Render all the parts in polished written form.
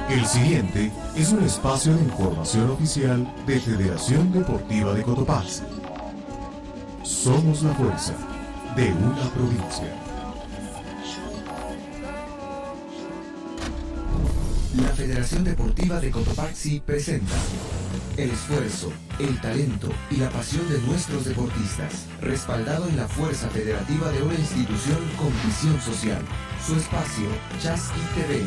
El siguiente es un espacio de información oficial de Federación Deportiva de Cotopaxi. Somos la fuerza de una provincia. La Federación Deportiva de Cotopaxi presenta el esfuerzo, el talento y la pasión de nuestros deportistas, respaldado en la fuerza federativa de una institución con visión social. Su espacio, Chasqui TV.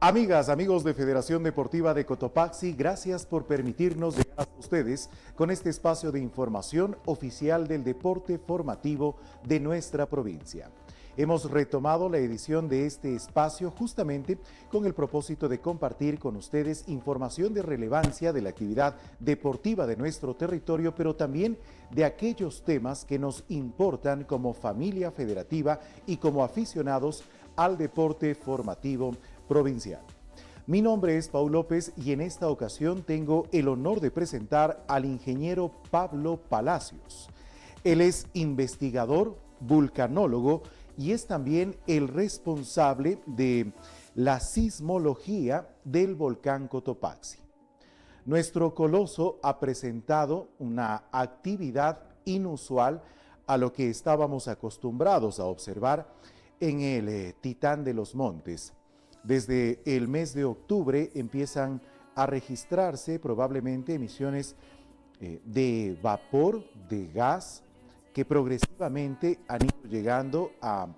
Amigas, amigos de Federación Deportiva de Cotopaxi, gracias por permitirnos llegar a ustedes con este espacio de información oficial del deporte formativo de nuestra provincia. Hemos retomado la edición de este espacio justamente con el propósito de compartir con ustedes información de relevancia de la actividad deportiva de nuestro territorio, pero también de aquellos temas que nos importan como familia federativa y como aficionados al deporte formativo provincial. Mi nombre es Paul López y en esta ocasión tengo el honor de presentar al ingeniero Pablo Palacios. Él es investigador, vulcanólogo y es también el responsable de la sismología del volcán Cotopaxi. Nuestro coloso ha presentado una actividad inusual a lo que estábamos acostumbrados a observar en el Titán de los Montes. Desde el mes de octubre empiezan a registrarse probablemente emisiones de vapor, de gas, que progresivamente han ido llegando a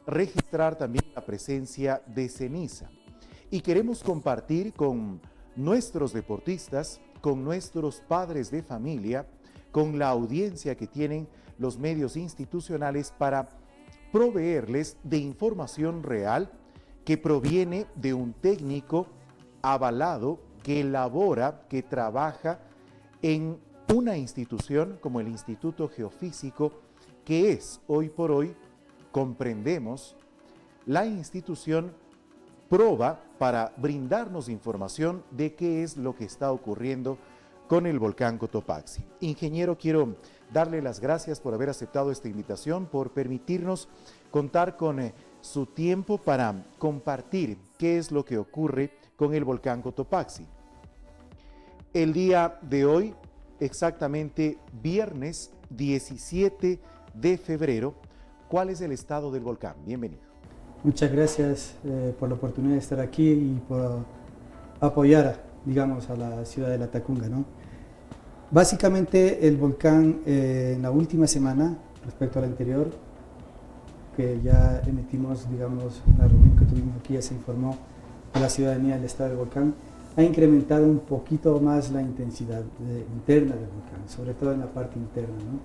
registrar también la presencia de ceniza. Y queremos compartir con nuestros deportistas, con nuestros padres de familia, con la audiencia que tienen los medios institucionales para proveerles de información real que proviene de un técnico avalado que elabora, que trabaja en una institución como el Instituto Geofísico, que es hoy por hoy, comprendemos, la institución proba para brindarnos información de qué es lo que está ocurriendo con el volcán Cotopaxi. Ingeniero, quiero darle las gracias por haber aceptado esta invitación, por permitirnos contar con su tiempo para compartir qué es lo que ocurre con el volcán Cotopaxi. El día de hoy, exactamente viernes 17 de febrero, ¿cuál es el estado del volcán? Bienvenido. Muchas gracias por la oportunidad de estar aquí y por apoyar, digamos, a la ciudad de La Tacunga, ¿no? Básicamente el volcán en la última semana, respecto al anterior, que ya emitimos, digamos, una reunión que tuvimos aquí, ya se informó a la ciudadanía del estado del volcán, ha incrementado un poquito más la intensidad interna del volcán, sobre todo en la parte interna, ¿no?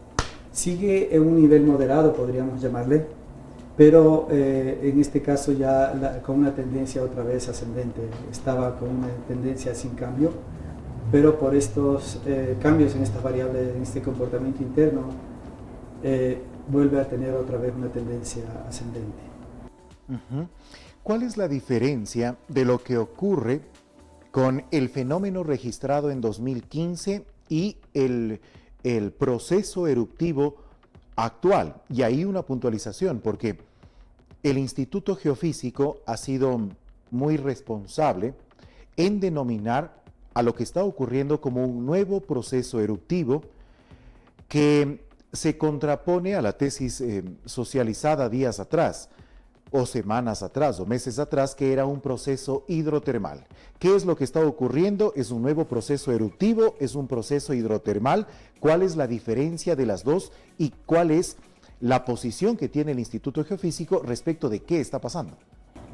Sigue en un nivel moderado, podríamos llamarle, pero en este caso ya con una tendencia otra vez ascendente. Estaba con una tendencia sin cambio, pero por estos cambios en estas variables, en este comportamiento interno, vuelve a tener otra vez una tendencia ascendente. ¿Cuál es la diferencia de lo que ocurre con el fenómeno registrado en 2015 y el proceso eruptivo actual? Y ahí una puntualización, porque el Instituto Geofísico ha sido muy responsable en denominar a lo que está ocurriendo como un nuevo proceso eruptivo que se contrapone a la tesis socializada días atrás, o semanas atrás, o meses atrás, que era un proceso hidrotermal. ¿Qué es lo que está ocurriendo? ¿Es un nuevo proceso eruptivo? ¿Es un proceso hidrotermal? ¿Cuál es la diferencia de las dos? ¿Y cuál es la posición que tiene el Instituto Geofísico respecto de qué está pasando?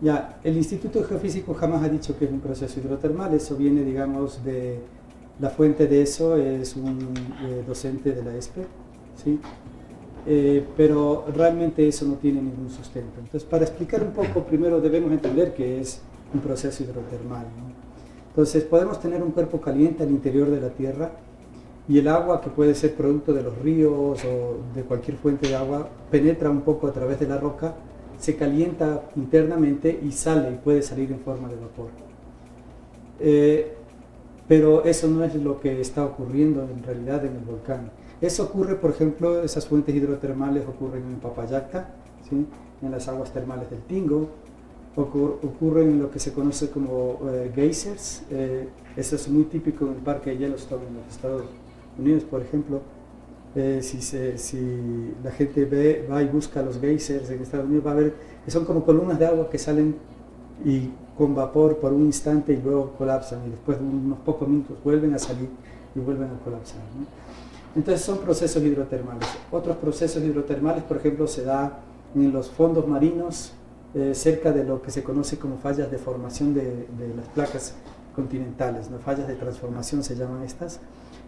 Ya, el Instituto Geofísico jamás ha dicho que es un proceso hidrotermal. Eso viene, digamos, de la fuente de eso, es un docente de la ESPE, ¿sí? Pero realmente eso no tiene ningún sustento. Entonces, para explicar un poco, primero debemos entender que es un proceso hidrotermal, ¿no? Entonces, podemos tener un cuerpo caliente al interior de la Tierra y el agua, que puede ser producto de los ríos o de cualquier fuente de agua, penetra un poco a través de la roca, se calienta internamente y sale, y puede salir en forma de vapor. pero eso no es lo que está ocurriendo en realidad en el volcán. Eso ocurre, por ejemplo, esas fuentes hidrotermales ocurren en Papayacta, ¿sí? En las aguas termales del Tingo, ocurren en lo que se conoce como geysers, eso es muy típico en el parque de Yellowstone en los Estados Unidos, por ejemplo. Si la gente va y busca los geysers en Estados Unidos, va a ver que son como columnas de agua que salen y con vapor por un instante y luego colapsan, y después de unos pocos minutos vuelven a salir y vuelven a colapsar, ¿no? Entonces son procesos hidrotermales. Otros procesos hidrotermales, por ejemplo, se da en los fondos marinos, cerca de lo que se conoce como fallas de formación de las placas continentales, ¿no? Fallas de transformación se llaman estas,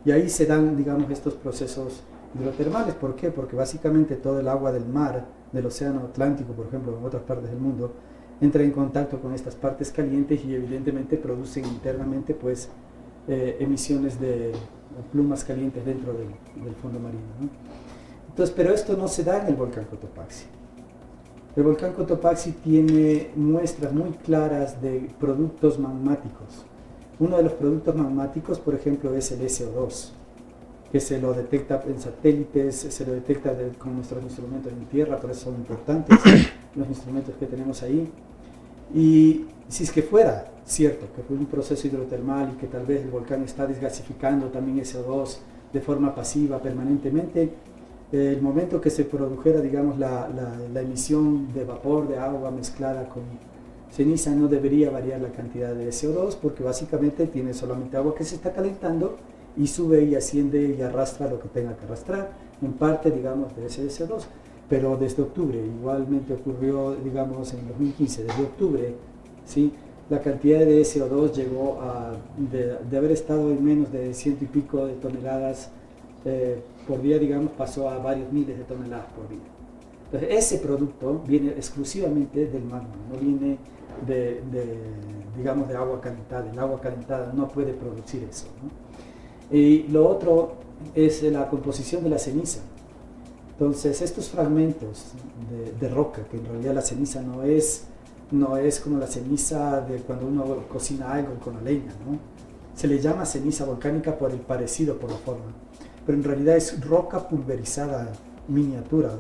y ahí se dan, digamos, estos procesos hidrotermales. ¿Por qué? Porque básicamente todo el agua del mar, del océano Atlántico, por ejemplo, en otras partes del mundo, entra en contacto con estas partes calientes y evidentemente producen internamente, pues, emisiones de plumas calientes dentro del fondo marino, ¿no? Entonces, pero esto no se da en el volcán Cotopaxi. El volcán Cotopaxi tiene muestras muy claras de productos magmáticos. Uno de los productos magmáticos, por ejemplo, es el SO2, que se lo detecta en satélites, se lo detecta con nuestros instrumentos en tierra, por eso son importantes los instrumentos que tenemos ahí. Y si es que fuera cierto que fue un proceso hidrotermal y que tal vez el volcán está desgasificando también SO2 de forma pasiva permanentemente, el momento que se produjera, digamos, la emisión de vapor de agua mezclada con ceniza, no debería variar la cantidad de SO2, porque básicamente tiene solamente agua que se está calentando y sube y asciende y arrastra lo que tenga que arrastrar, en parte, digamos, de ese SO2. Pero desde octubre, igualmente ocurrió, digamos, en 2015, desde octubre, ¿sí? La cantidad de SO2 llegó de haber estado en menos de 100 y pico de toneladas por día, digamos, pasó a varios miles de toneladas por día. Entonces, ese producto viene exclusivamente del magma, no viene digamos, de agua calentada. El agua calentada no puede producir eso, ¿no? Y lo otro es la composición de la ceniza. Entonces, estos fragmentos de roca, que en realidad la ceniza no es como la ceniza de cuando uno cocina algo con la leña, ¿no? Se le llama ceniza volcánica por el parecido, por la forma, pero en realidad es roca pulverizada miniatura.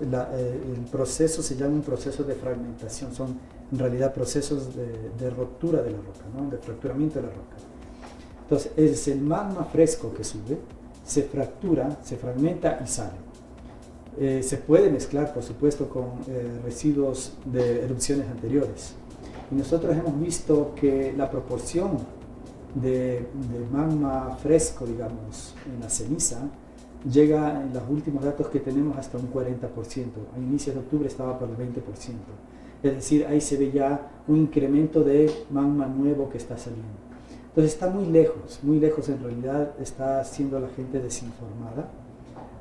El proceso se llama un proceso de fragmentación, son en realidad procesos de ruptura de la roca, ¿no? De fracturamiento de la roca. Entonces, es el magma fresco que sube, se fractura, se fragmenta y sale. Se puede mezclar, por supuesto, con residuos de erupciones anteriores. Y nosotros hemos visto que la proporción de magma fresco, digamos, en la ceniza, llega en los últimos datos que tenemos hasta un 40%. A inicios de octubre estaba por el 20%. Es decir, ahí se ve ya un incremento de magma nuevo que está saliendo. Entonces está muy lejos en realidad está siendo la gente desinformada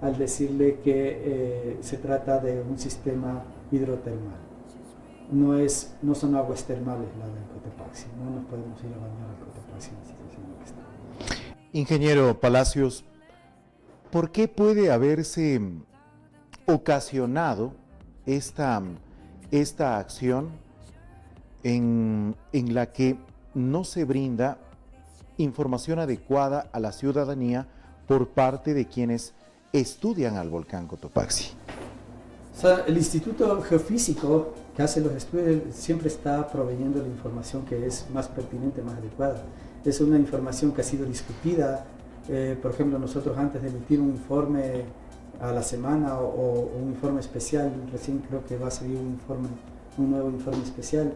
al decirle que se trata de un sistema hidrotermal. No son aguas termales la del Cotopaxi, no nos podemos ir a bañar al Cotopaxi en la situación en que está. Ingeniero Palacios, ¿por qué puede haberse ocasionado esta acción en la que no se brinda información adecuada a la ciudadanía por parte de quienes estudian al volcán Cotopaxi? O sea, el Instituto Geofísico que hace los estudios siempre está proveyendo la información que es más pertinente, más adecuada. Es una información que ha sido discutida. Por ejemplo, nosotros antes de emitir un informe a la semana o un informe especial, recién creo que va a salir un nuevo informe especial,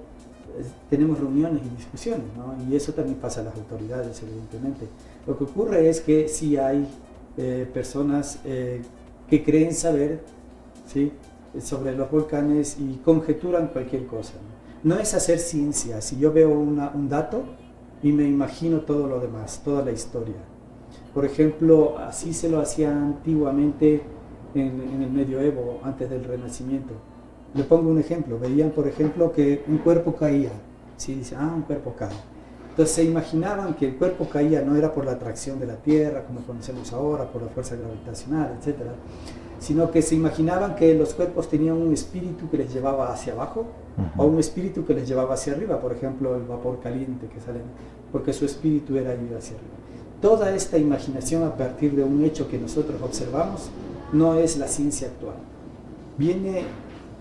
tenemos reuniones y discusiones, ¿no? Y eso también pasa a las autoridades, evidentemente. Lo que ocurre es que sí hay personas que creen saber, ¿sí?, sobre los volcanes y conjeturan cualquier cosa, ¿no? No es hacer ciencia. Si yo veo un dato y me imagino todo lo demás, toda la historia. Por ejemplo, así se lo hacía antiguamente en el medioevo, antes del Renacimiento. Le pongo un ejemplo. Veían, por ejemplo, que un cuerpo caía. Sí, dice, un cuerpo cae. Entonces se imaginaban que el cuerpo caía no era por la atracción de la Tierra, como conocemos ahora, por la fuerza gravitacional, etc., sino que se imaginaban que los cuerpos tenían un espíritu que les llevaba hacia abajo o un espíritu que les llevaba hacia arriba, por ejemplo el vapor caliente que sale, porque su espíritu era ir hacia arriba. Toda esta imaginación a partir de un hecho que nosotros observamos no es la ciencia actual. Viene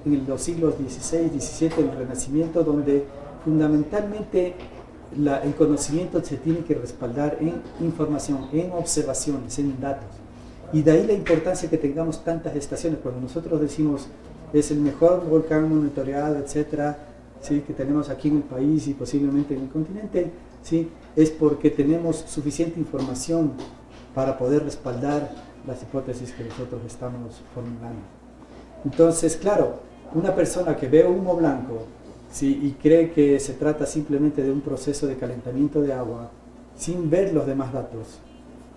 en los siglos XVI, XVII, el Renacimiento, donde fundamentalmente el conocimiento se tiene que respaldar en información, en observaciones, en datos. Y de ahí la importancia que tengamos tantas estaciones. Cuando nosotros decimos es el mejor volcán monitoreado, etcétera, ¿sí?, que tenemos aquí en el país y posiblemente en el continente, ¿sí?, es porque tenemos suficiente información para poder respaldar las hipótesis que nosotros estamos formulando. Entonces, claro, una persona que ve humo blanco, ¿sí?, y cree que se trata simplemente de un proceso de calentamiento de agua, sin ver los demás datos,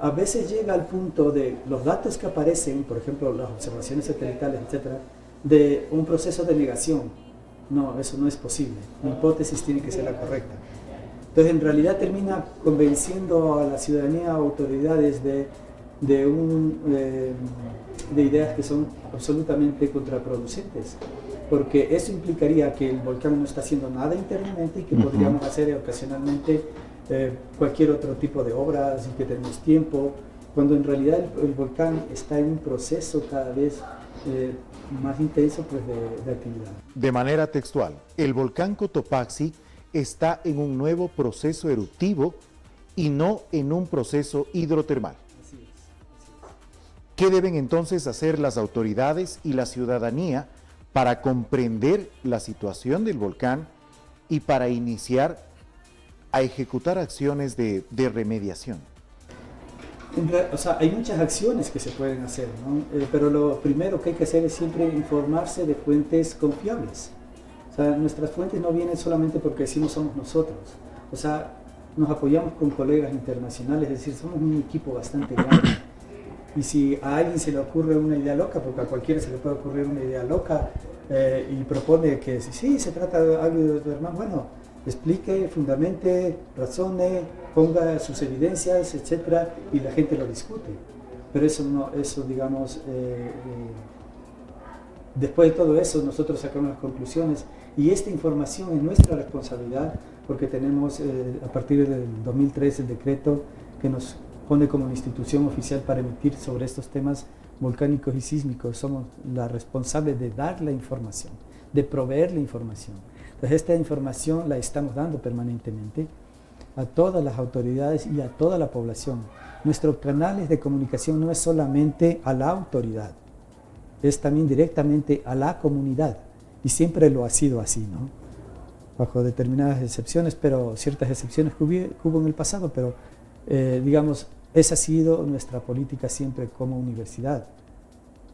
a veces llega al punto de los datos que aparecen, por ejemplo, las observaciones satelitales, etcétera, de un proceso de negación. No, eso no es posible. La hipótesis tiene que ser la correcta. Entonces, en realidad termina convenciendo a la ciudadanía o autoridades de ideas que son absolutamente contraproducentes, porque eso implicaría que el volcán no está haciendo nada internamente y que podríamos hacer ocasionalmente cualquier otro tipo de obras y que tenemos tiempo, cuando en realidad el volcán está en un proceso cada vez más intenso, pues, de actividad. De manera textual, el volcán Cotopaxi está en un nuevo proceso eruptivo y no en un proceso hidrotermal. Así es. ¿Qué deben entonces hacer las autoridades y la ciudadanía para comprender la situación del volcán y para iniciar a ejecutar acciones de remediación? O sea, hay muchas acciones que se pueden hacer, ¿no? Pero lo primero que hay que hacer es siempre informarse de fuentes confiables. O sea, nuestras fuentes no vienen solamente porque decimos somos nosotros. O sea, nos apoyamos con colegas internacionales, es decir, somos un equipo bastante grande. Y si a alguien se le ocurre una idea loca, porque a cualquiera se le puede ocurrir una idea loca, y propone que sí, se trata de algo de hermano, bueno, explique, fundamente, razone, ponga sus evidencias, etcétera, y la gente lo discute. Pero eso digamos, después de todo eso nosotros sacamos las conclusiones y esta información es nuestra responsabilidad porque tenemos a partir del 2003 el decreto que nos pone como institución oficial para emitir sobre estos temas volcánicos y sísmicos. Somos la responsable de dar la información, de proveer la información. Entonces esta información la estamos dando permanentemente a todas las autoridades y a toda la población. Nuestros canales de comunicación no es solamente a la autoridad, es también directamente a la comunidad y siempre lo ha sido así, ¿no? Bajo determinadas excepciones, pero ciertas excepciones que hubo en el pasado, pero digamos, esa ha sido nuestra política siempre como universidad,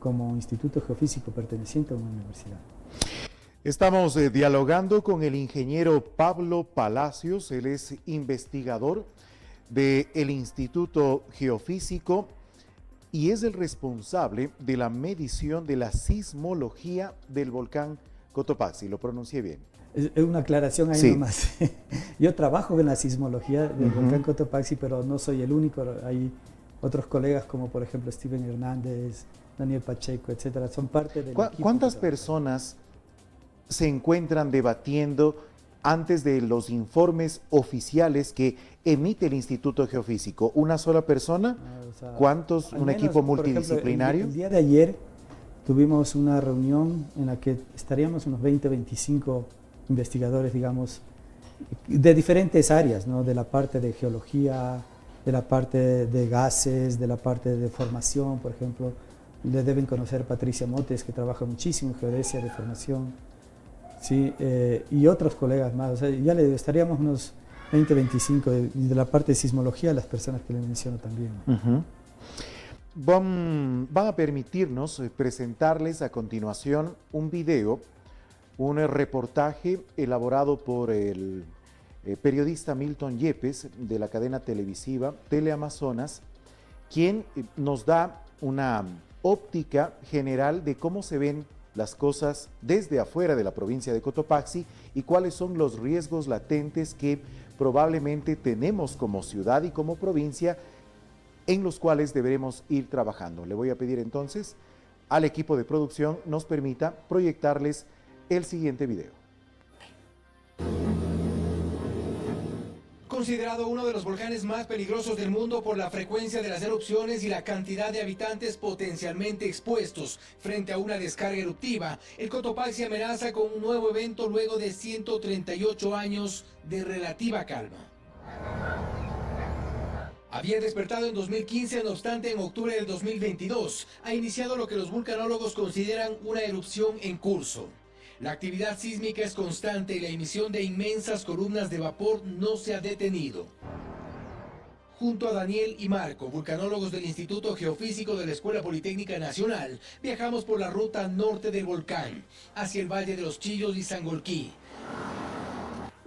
como instituto geofísico perteneciente a una universidad. Estamos dialogando con el ingeniero Pablo Palacios, él es investigador del Instituto Geofísico y es el responsable de la medición de la sismología del volcán Cotopaxi. ¿Lo pronuncié bien? Es una aclaración ahí nomás. Yo trabajo en la sismología del volcán Cotopaxi, pero no soy el único. Hay otros colegas como por ejemplo Steven Hernández, Daniel Pacheco, etcétera. Son parte del equipo. ¿Cuántas personas se encuentran debatiendo antes de los informes oficiales que emite el Instituto Geofísico? ¿Una sola persona? O sea, ¿Cuántos? ¿Un equipo multidisciplinario? Ejemplo, el día de ayer tuvimos una reunión en la que estaríamos unos 20, 25 investigadores, digamos, de diferentes áreas, ¿no? De la parte de geología, de la parte de gases, de la parte de formación, por ejemplo. Le deben conocer Patricia Motes, que trabaja muchísimo en geodesia de formación, ¿sí? Y otros colegas más. O sea, ya le estaríamos unos 20, 25, y de la parte de sismología, las personas que le menciono también. Van a permitirnos presentarles a continuación un video, un reportaje elaborado por el periodista Milton Yepes de la cadena televisiva Teleamazonas, quien nos da una óptica general de cómo se ven las cosas desde afuera de la provincia de Cotopaxi y cuáles son los riesgos latentes que probablemente tenemos como ciudad y como provincia en los cuales deberemos ir trabajando. Le voy a pedir entonces al equipo de producción nos permita proyectarles el siguiente video. Considerado uno de los volcanes más peligrosos del mundo por la frecuencia de las erupciones y la cantidad de habitantes potencialmente expuestos frente a una descarga eruptiva, el Cotopaxi amenaza con un nuevo evento luego de 138 años de relativa calma. Había despertado en 2015, no obstante, en octubre del 2022 ha iniciado lo que los vulcanólogos consideran una erupción en curso. La actividad sísmica es constante y la emisión de inmensas columnas de vapor no se ha detenido. Junto a Daniel y Marco, vulcanólogos del Instituto Geofísico de la Escuela Politécnica Nacional, viajamos por la ruta norte del volcán, hacia el Valle de los Chillos y Sangolquí.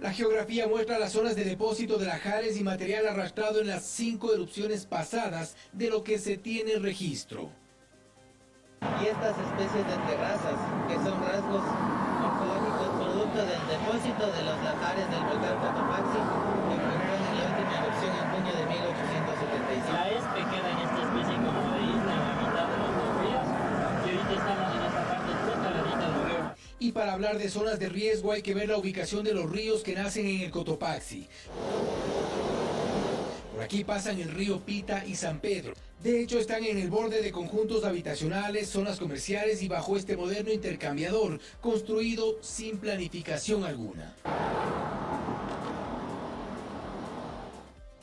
La geografía muestra las zonas de depósito de lajares y material arrastrado en las 5 erupciones pasadas de lo que se tiene registro. Y estas especies de terrazas, que son rasgos morfológicos producto del depósito de los lajares del volcán Cotopaxi, que ocurrió en la última erupción en junio de 1875. La Espe queda en esta especie como de isla en la mitad de los dos ríos, y ahorita estamos en esta parte justo a la mitad del río. Y para hablar de zonas de riesgo hay que ver la ubicación de los ríos que nacen en el Cotopaxi. Por aquí pasan el río Pita y San Pedro. De hecho, están en el borde de conjuntos habitacionales, zonas comerciales y bajo este moderno intercambiador, construido sin planificación alguna.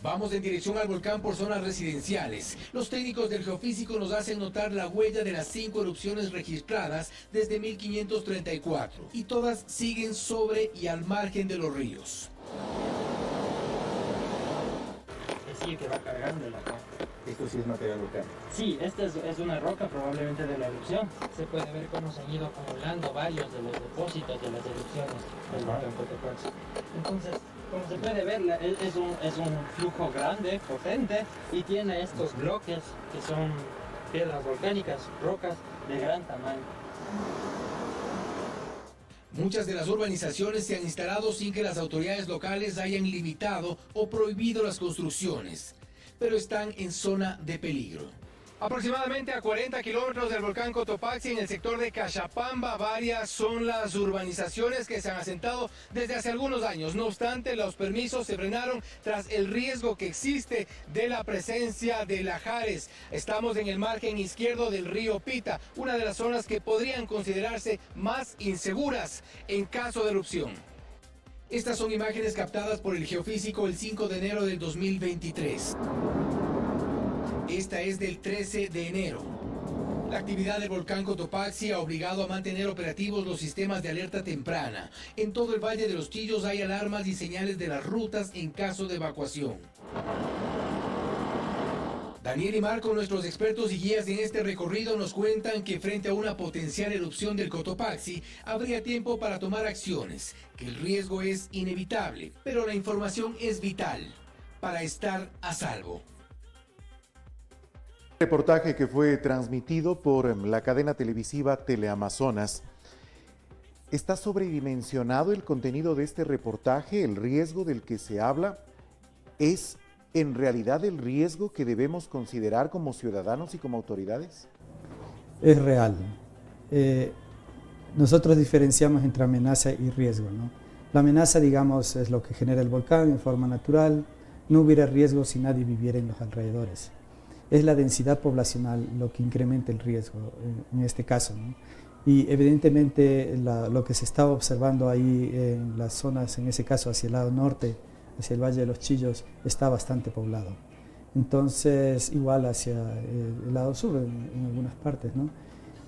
Vamos en dirección al volcán por zonas residenciales. Los técnicos del geofísico nos hacen notar la huella de las 5 erupciones registradas desde 1534, y todas siguen sobre y al margen de los ríos. Sí, que va cargando la roca. Esto sí es material volcánico. Sí, esta es una roca probablemente de la erupción. Se puede ver cómo se han ido acumulando varios de los depósitos de las erupciones del volcán Cotopaxi. Entonces, como se puede ver, es un flujo grande, potente, y tiene estos bloques que son piedras volcánicas, rocas de gran tamaño. Muchas de las urbanizaciones se han instalado sin que las autoridades locales hayan limitado o prohibido las construcciones, pero están en zona de peligro. Aproximadamente a 40 kilómetros del volcán Cotopaxi, en el sector de Cachapamba, varias son las urbanizaciones que se han asentado desde hace algunos años. No obstante, los permisos se frenaron tras el riesgo que existe de la presencia de lajares. Estamos en el margen izquierdo del río Pita, una de las zonas que podrían considerarse más inseguras en caso de erupción. Estas son imágenes captadas por el geofísico el 5 de enero del 2023. Esta es del 13 de enero. La actividad del volcán Cotopaxi ha obligado a mantener operativos los sistemas de alerta temprana. En todo el Valle de los Chillos hay alarmas y señales de las rutas en caso de evacuación. Daniel y Marco, nuestros expertos y guías en este recorrido, nos cuentan que frente a una potencial erupción del Cotopaxi habría tiempo para tomar acciones, que el riesgo es inevitable, pero la información es vital para estar a salvo. Reportaje que fue transmitido por la cadena televisiva Teleamazonas. ¿Está sobredimensionado el contenido de este reportaje? ¿El riesgo del que se habla es en realidad el riesgo que debemos considerar como ciudadanos y como autoridades? Es real. Nosotros diferenciamos entre amenaza y riesgo, ¿no? La amenaza, digamos, es lo que genera el volcán en forma natural. No hubiera riesgo si nadie viviera en los alrededores. Es la densidad poblacional lo que incrementa el riesgo en este caso, ¿no? Y evidentemente lo que se estaba observando ahí en las zonas, en ese caso hacia el lado norte, hacia el Valle de los Chillos, está bastante poblado. Entonces, igual hacia el lado sur en algunas partes, ¿no?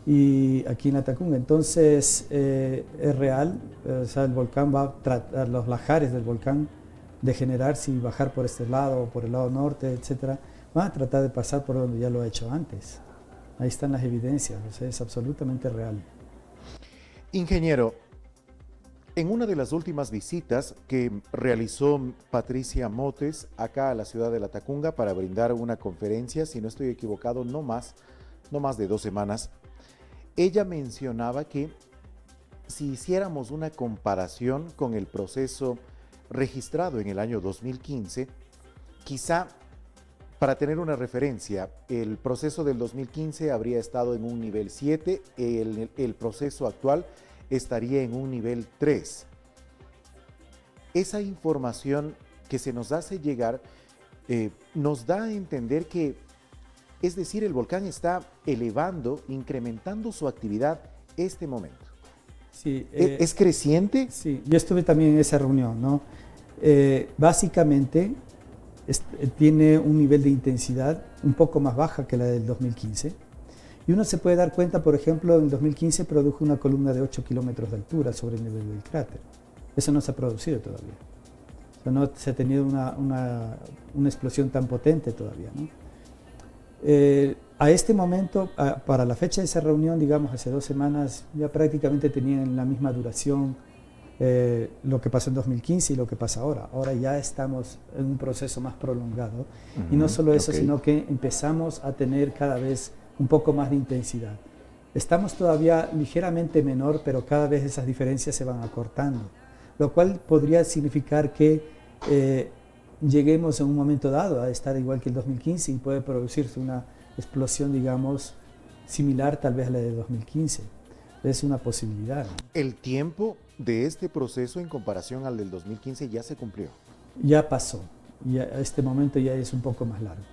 Y aquí en la Tacunga. Entonces, es real, o sea, el volcán va a tratar, los lajares del volcán, degenerarse y bajar por este lado o por el lado norte, etcétera. Va a tratar de pasar por donde ya lo ha hecho antes. Ahí están las evidencias, o sea, es absolutamente real. Ingeniero, en una de las últimas visitas que realizó Patricia Motes acá a la ciudad de La Tacunga para brindar una conferencia, si no estoy equivocado, no más de 2 semanas, ella mencionaba que si hiciéramos una comparación con el proceso registrado en el año 2015, quizá Para tener una referencia, el proceso del 2015 habría estado en un nivel 7, el proceso actual estaría en un nivel 3. Esa información que se nos hace llegar nos da a entender que, es decir, el volcán está elevando, incrementando su actividad este momento. Sí, ¿Es creciente? Sí, yo estuve también en esa reunión, ¿no? Básicamente tiene un nivel de intensidad un poco más baja que la del 2015. Y uno se puede dar cuenta, por ejemplo, en 2015 produjo una columna de 8 kilómetros de altura sobre el nivel del cráter. Eso no se ha producido todavía. O sea, no se ha tenido una explosión tan potente todavía, ¿no? A este momento, para la fecha de esa reunión, digamos, hace 2 semanas, ya prácticamente tenían la misma duración lo que pasó en 2015 y lo que pasa ahora. Ahora ya estamos en un proceso más prolongado. Y no solo eso, sino que empezamos a tener cada vez un poco más de intensidad. Estamos todavía ligeramente menor, pero cada vez esas diferencias se van acortando, lo cual podría significar que lleguemos en un momento dado a estar igual que el 2015 y puede producirse una explosión, digamos, similar tal vez a la de 2015. Es una posibilidad. El tiempo de este proceso en comparación al del 2015 ya se cumplió. Ya pasó. Ya, este momento ya es un poco más largo,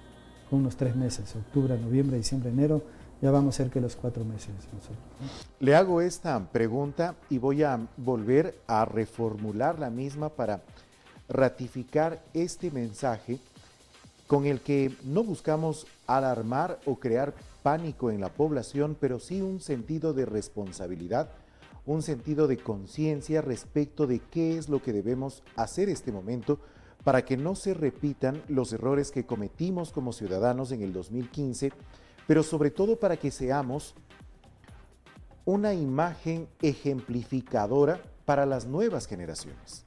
con unos 3 meses, octubre, noviembre, diciembre, enero, ya vamos cerca de los 4 meses nosotros, ¿no? Le hago esta pregunta y voy a volver a reformular la misma para ratificar este mensaje con el que no buscamos alarmar o crear pánico en la población, pero sí un sentido de responsabilidad, un sentido de conciencia respecto de qué es lo que debemos hacer este momento para que no se repitan los errores que cometimos como ciudadanos en el 2015, pero sobre todo para que seamos una imagen ejemplificadora para las nuevas generaciones.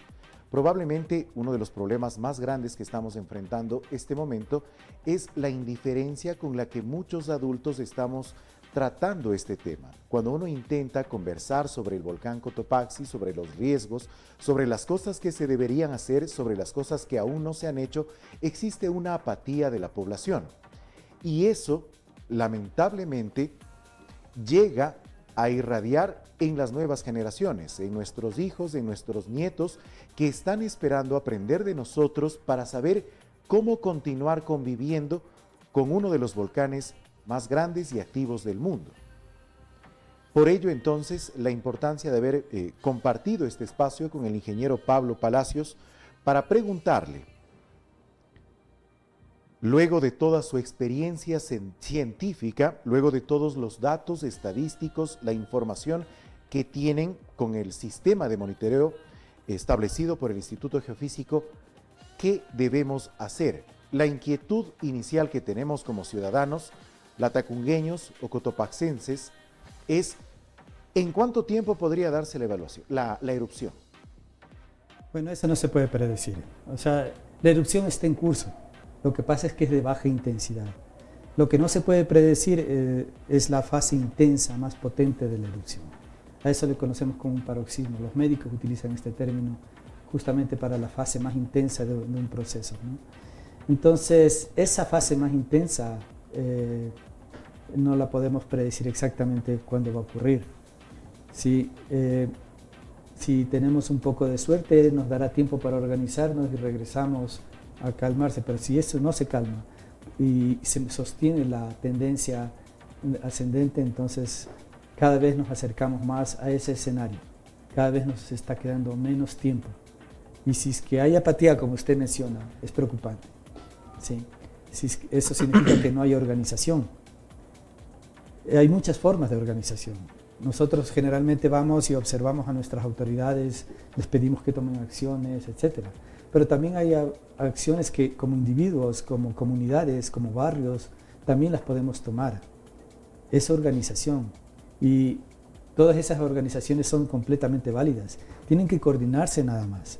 Probablemente uno de los problemas más grandes que estamos enfrentando este momento es la indiferencia con la que muchos adultos estamos tratando este tema. Cuando uno intenta conversar sobre el volcán Cotopaxi, sobre los riesgos, sobre las cosas que se deberían hacer, sobre las cosas que aún no se han hecho, existe una apatía de la población. Y eso, lamentablemente, llega a irradiar en las nuevas generaciones, en nuestros hijos, en nuestros nietos, que están esperando aprender de nosotros para saber cómo continuar conviviendo con uno de los volcanes más grandes y activos del mundo. Por ello, entonces, la importancia de haber compartido este espacio con el ingeniero Pablo Palacios para preguntarle, luego de toda su experiencia científica, luego de todos los datos estadísticos, la información que tienen con el sistema de monitoreo establecido por el Instituto Geofísico, ¿qué debemos hacer? La inquietud inicial que tenemos como ciudadanos, latacungueños o cotopaxenses, es ¿en cuánto tiempo podría darse la evaluación, la erupción? Bueno, eso no se puede predecir. O sea, la erupción está en curso. Lo que pasa es que es de baja intensidad. Lo que no se puede predecir es la fase intensa, más potente de la erupción. A eso le conocemos como un paroxismo. Los médicos utilizan este término justamente para la fase más intensa de un proceso, ¿no? Entonces, esa fase más intensa no la podemos predecir exactamente cuándo va a ocurrir. Si tenemos un poco de suerte, nos dará tiempo para organizarnos y regresamos a calmarse, pero si eso no se calma y se sostiene la tendencia ascendente, entonces cada vez nos acercamos más a ese escenario, cada vez nos está quedando menos tiempo. Y si es que hay apatía, como usted menciona, es preocupante. ¿Sí? Eso significa que no hay organización. Hay muchas formas de organización. Nosotros generalmente vamos y observamos a nuestras autoridades, les pedimos que tomen acciones, etc. Pero también hay acciones que como individuos, como comunidades, como barrios, también las podemos tomar. Es organización. Y todas esas organizaciones son completamente válidas. Tienen que coordinarse nada más.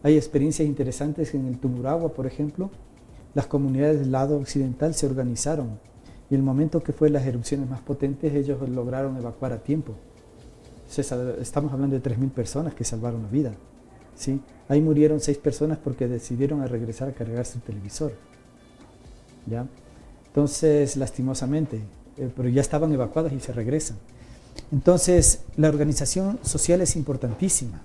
Hay experiencias interesantes en el Tungurahua, por ejemplo. Las comunidades del lado occidental se organizaron y el momento que fue las erupciones más potentes, ellos lograron evacuar a tiempo. Estamos hablando de 3.000 personas que salvaron la vida, ¿sí? Ahí murieron 6 personas porque decidieron regresar a cargar su televisor. ¿ya? Entonces, lastimosamente, pero ya estaban evacuados y se regresan. Entonces, la organización social es importantísima,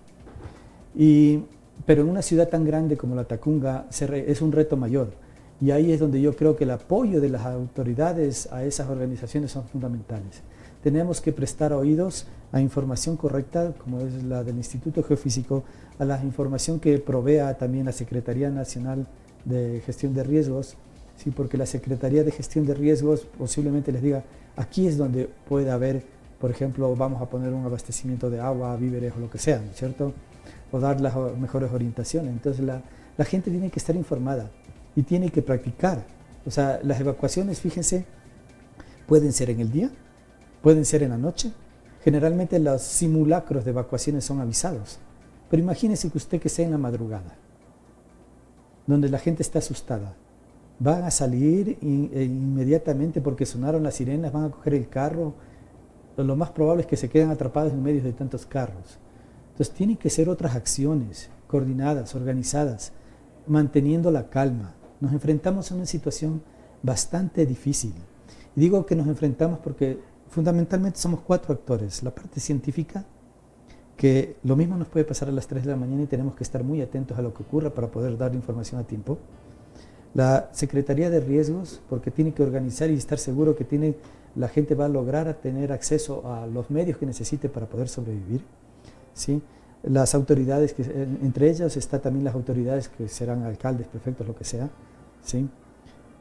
pero en una ciudad tan grande como la Tacunga es un reto mayor. Y ahí es donde yo creo que el apoyo de las autoridades a esas organizaciones son fundamentales. Tenemos que prestar oídos a información correcta, como es la del Instituto Geofísico, a la información que provea también la Secretaría Nacional de Gestión de Riesgos, ¿sí? Porque la Secretaría de Gestión de Riesgos posiblemente les diga, aquí es donde puede haber, por ejemplo, vamos a poner un abastecimiento de agua, víveres o lo que sea, ¿no es cierto? O dar las mejores orientaciones. Entonces la gente tiene que estar informada y tiene que practicar. O sea, las evacuaciones, fíjense, pueden ser en el día, pueden ser en la noche. Generalmente los simulacros de evacuaciones son avisados. Pero imagínense que usted que sea en la madrugada, donde la gente está asustada, van a salir inmediatamente porque sonaron las sirenas, van a coger el carro. Lo más probable es que se queden atrapados en medio de tantos carros. Entonces tienen que ser otras acciones coordinadas, organizadas, manteniendo la calma. Nos enfrentamos a una situación bastante difícil. Y digo que nos enfrentamos porque fundamentalmente somos 4 actores. La parte científica, que lo mismo nos puede pasar a las 3 de la mañana y tenemos que estar muy atentos a lo que ocurra para poder dar información a tiempo. La Secretaría de Riesgos, porque tiene que organizar y estar seguro que la gente va a lograr tener acceso a los medios que necesite para poder sobrevivir, ¿sí? Las autoridades, entre ellas está también las autoridades que serán alcaldes, prefectos, lo que sea, ¿sí?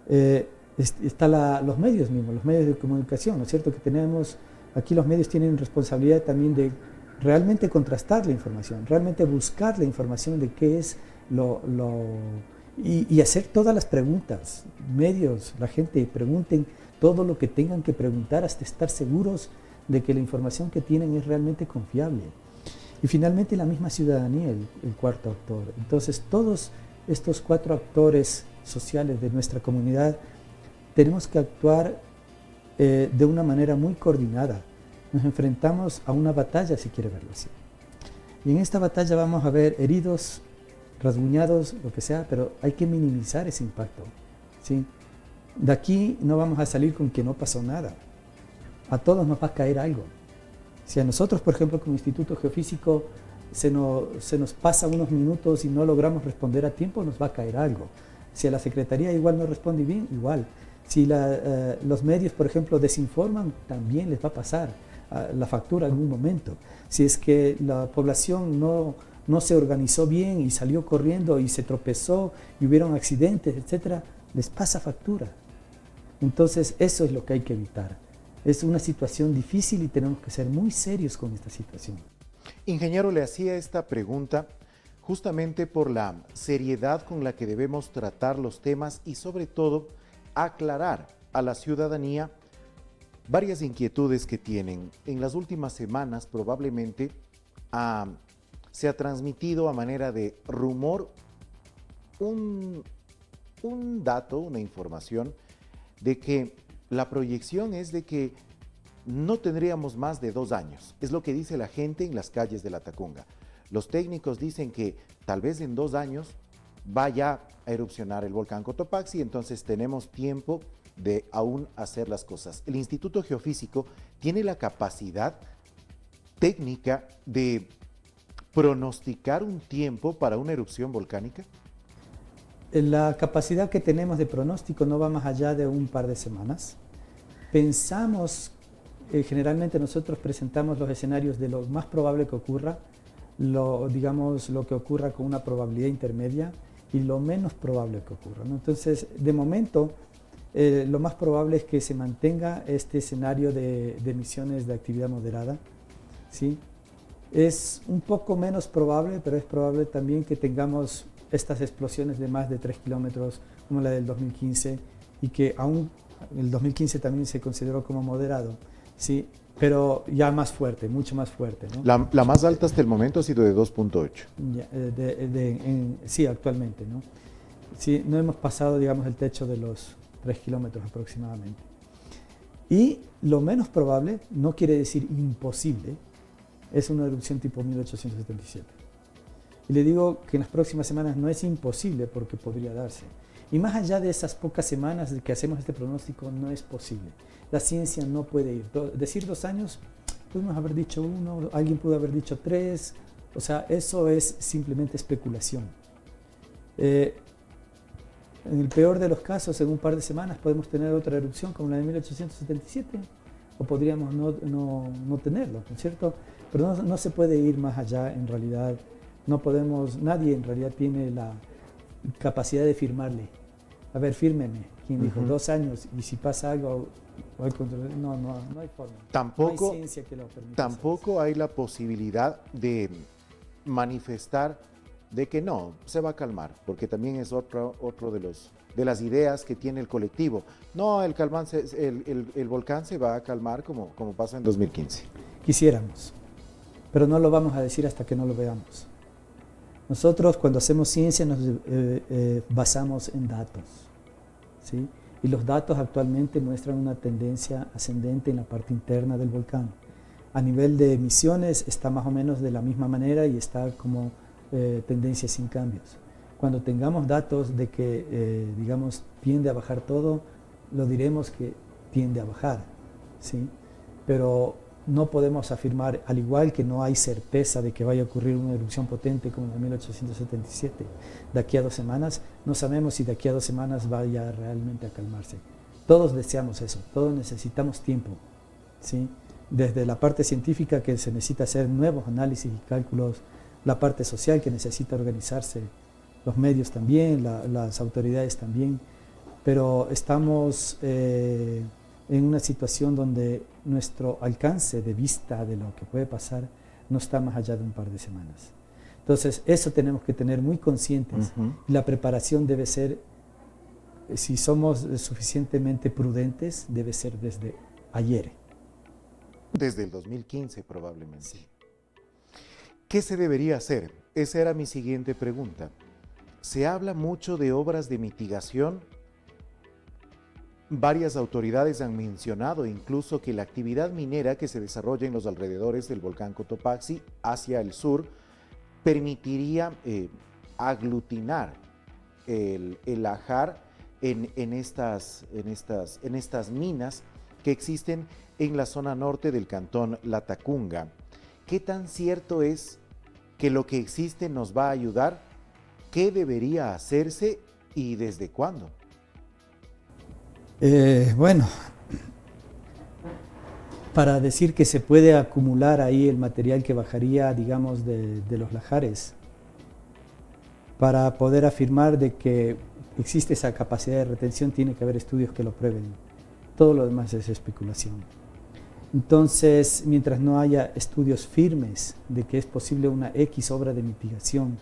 Los medios mismos, los medios de comunicación, ¿no es cierto? Que tenemos, aquí los medios tienen responsabilidad también de realmente contrastar la información, realmente buscar la información de qué es y hacer todas las preguntas. Medios, la gente, pregunten todo lo que tengan que preguntar hasta estar seguros de que la información que tienen es realmente confiable. Y finalmente la misma ciudadanía, el cuarto actor. Entonces todos estos 4 actores sociales de nuestra comunidad tenemos que actuar de una manera muy coordinada. Nos enfrentamos a una batalla, si quiere verlo así. Y en esta batalla vamos a ver heridos, rasguñados, lo que sea, pero hay que minimizar ese impacto, ¿sí? De aquí no vamos a salir con que no pasó nada. A todos nos va a caer algo. Si a nosotros, por ejemplo, como Instituto Geofísico, se nos pasa unos minutos y no logramos responder a tiempo, nos va a caer algo. Si a la Secretaría igual no responde bien, igual. Si los medios, por ejemplo, desinforman, también les va a pasar la factura en algún momento. Si es que la población no se organizó bien y salió corriendo y se tropezó y hubieron accidentes, etcétera, les pasa factura. Entonces, eso es lo que hay que evitar. Es una situación difícil y tenemos que ser muy serios con esta situación. Ingeniero, le hacía esta pregunta justamente por la seriedad con la que debemos tratar los temas y sobre todo aclarar a la ciudadanía varias inquietudes que tienen. En las últimas semanas probablemente se ha transmitido a manera de rumor un dato, una información de que la proyección es de que no tendríamos más de 2 años. Es lo que dice la gente en las calles de la Tacunga. Los técnicos dicen que tal vez en 2 años vaya a erupcionar el volcán Cotopaxi, entonces tenemos tiempo de aún hacer las cosas. El Instituto Geofísico tiene la capacidad técnica de pronosticar un tiempo para una erupción volcánica. La capacidad que tenemos de pronóstico no va más allá de un par de semanas. Pensamos, generalmente nosotros presentamos los escenarios de lo más probable que ocurra, lo que ocurra con una probabilidad intermedia y lo menos probable que ocurra, ¿no? Entonces, de momento, lo más probable es que se mantenga este escenario de emisiones de actividad moderada, ¿sí? Es un poco menos probable, pero es probable también que tengamos estas explosiones de más de 3 kilómetros, como la del 2015, y que aún el 2015 también se consideró como moderado, ¿sí? Pero ya más fuerte, mucho más fuerte, ¿no? La más alta hasta el momento ha sido de 2.8. Sí, actualmente, ¿no? Sí, no hemos pasado, digamos, el techo de los 3 kilómetros aproximadamente. Y lo menos probable, no quiere decir imposible, es una erupción tipo 1877. Y le digo que en las próximas semanas no es imposible porque podría darse. Y más allá de esas pocas semanas de que hacemos este pronóstico, no es posible. La ciencia no puede ir. Decir 2 años, pudimos haber dicho 1, alguien pudo haber dicho 3, o sea, eso es simplemente especulación. En el peor de los casos, en un par de semanas podemos tener otra erupción como la de 1877, o podríamos no tenerlo, ¿no es cierto? Pero no se puede ir más allá, en realidad. No podemos, nadie en realidad tiene la capacidad de firmarle. A ver, fírmeme. ¿Quién dijo 2 años? Y si pasa algo, no hay forma. Tampoco, no hay ciencia que lo permita. tampoco hay la posibilidad de manifestar de que no, se va a calmar, porque también es otro de las ideas que tiene el colectivo. No, el volcán se va a calmar como pasó en 2015. Quisiéramos, pero no lo vamos a decir hasta que no lo veamos. Nosotros cuando hacemos ciencia nos basamos en datos, ¿sí? Y los datos actualmente muestran una tendencia ascendente en la parte interna del volcán. A nivel de emisiones está más o menos de la misma manera y está como tendencia sin cambios. Cuando tengamos datos de que, digamos, tiende a bajar todo, lo diremos que tiende a bajar, ¿sí? Pero no podemos afirmar, al igual que no hay certeza de que vaya a ocurrir una erupción potente como la de 1877, de aquí a 2 semanas, no sabemos si de aquí a 2 semanas vaya realmente a calmarse. Todos deseamos eso, todos necesitamos tiempo, ¿sí? Desde la parte científica, que se necesita hacer nuevos análisis y cálculos, la parte social, que necesita organizarse, los medios también, las autoridades también, pero estamos en una situación donde nuestro alcance de vista de lo que puede pasar no está más allá de un par de semanas. Entonces, eso tenemos que tener muy conscientes. La preparación debe ser, si somos suficientemente prudentes, debe ser desde ayer. Desde el 2015 probablemente. Sí. ¿Qué se debería hacer? Esa era mi siguiente pregunta. Se habla mucho de obras de mitigación. Varias autoridades han mencionado incluso que la actividad minera que se desarrolla en los alrededores del volcán Cotopaxi hacia el sur permitiría aglutinar el ajar en estas minas que existen en la zona norte del cantón Latacunga. ¿Qué tan cierto es que lo que existe nos va a ayudar? ¿Qué debería hacerse y desde cuándo? Bueno, para decir que se puede acumular ahí el material que bajaría, digamos, de los lajares, para poder afirmar de que existe esa capacidad de retención, tiene que haber estudios que lo prueben. Todo lo demás es especulación. Entonces, mientras no haya estudios firmes de que es posible una X obra de mitigación,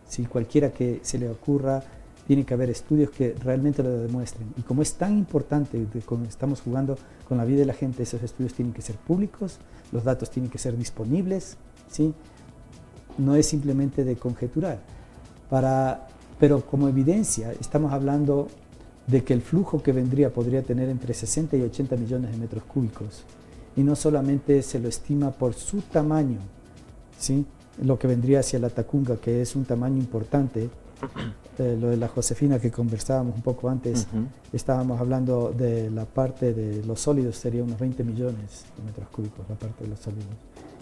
si cualquiera que se le ocurra, tiene que haber estudios que realmente lo demuestren. Y como es tan importante, como estamos jugando con la vida de la gente, esos estudios tienen que ser públicos, los datos tienen que ser disponibles, ¿sí? No es simplemente de conjeturar. Pero como evidencia, estamos hablando de que el flujo que vendría podría tener entre 60 y 80 millones de metros cúbicos. Y no solamente se lo estima por su tamaño, ¿sí? Lo que vendría hacia la Tacunga, que es un tamaño importante. Lo de la Josefina que conversábamos un poco antes, estábamos hablando de la parte de los sólidos, sería unos 20 millones de metros cúbicos la parte de los sólidos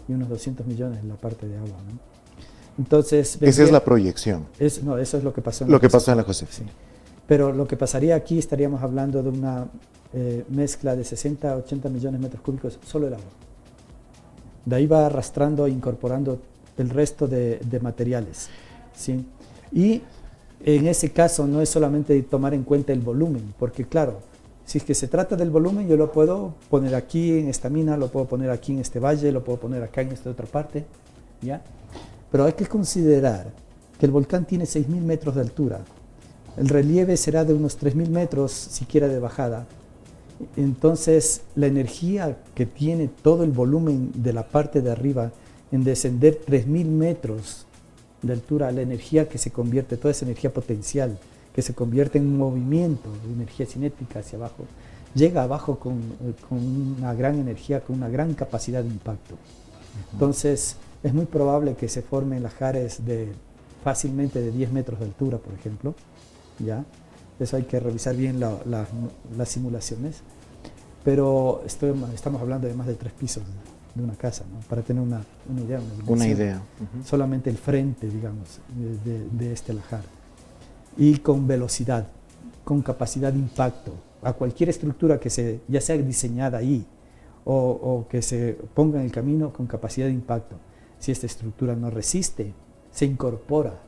y unos 200 millones en la parte de agua, ¿no? Entonces, esa es la proyección. No, eso es lo que pasó en lo que pasó en la Josefina. Sí. Pero lo que pasaría aquí, estaríamos hablando de una mezcla de 60 a 80 millones de metros cúbicos, solo el agua. De ahí va arrastrando e incorporando el resto de materiales, ¿sí? Y en ese caso no es solamente tomar en cuenta el volumen, porque claro, si es que se trata del volumen, yo lo puedo poner aquí en esta mina, lo puedo poner aquí en este valle, lo puedo poner acá en esta otra parte, ¿ya? Pero hay que considerar que el volcán tiene 6.000 metros de altura. El relieve será de unos 3.000 metros, siquiera de bajada. Entonces, la energía que tiene todo el volumen de la parte de arriba en descender 3.000 metros de altura, la energía que se convierte, toda esa energía potencial, que se convierte en un movimiento de energía cinética hacia abajo, llega abajo con una gran energía, con una gran capacidad de impacto. Entonces, es muy probable que se formen lajares fácilmente de 10 metros de altura, por ejemplo, ¿ya? Eso hay que revisar bien las simulaciones. Pero estamos hablando de más de 3 pisos de una casa, ¿no? Para tener una idea. Una idea. Solamente el frente, digamos, de este lajar. Y con velocidad, con capacidad de impacto. A cualquier estructura que ya sea diseñada ahí o que se ponga en el camino con capacidad de impacto. Si esta estructura no resiste, se incorpora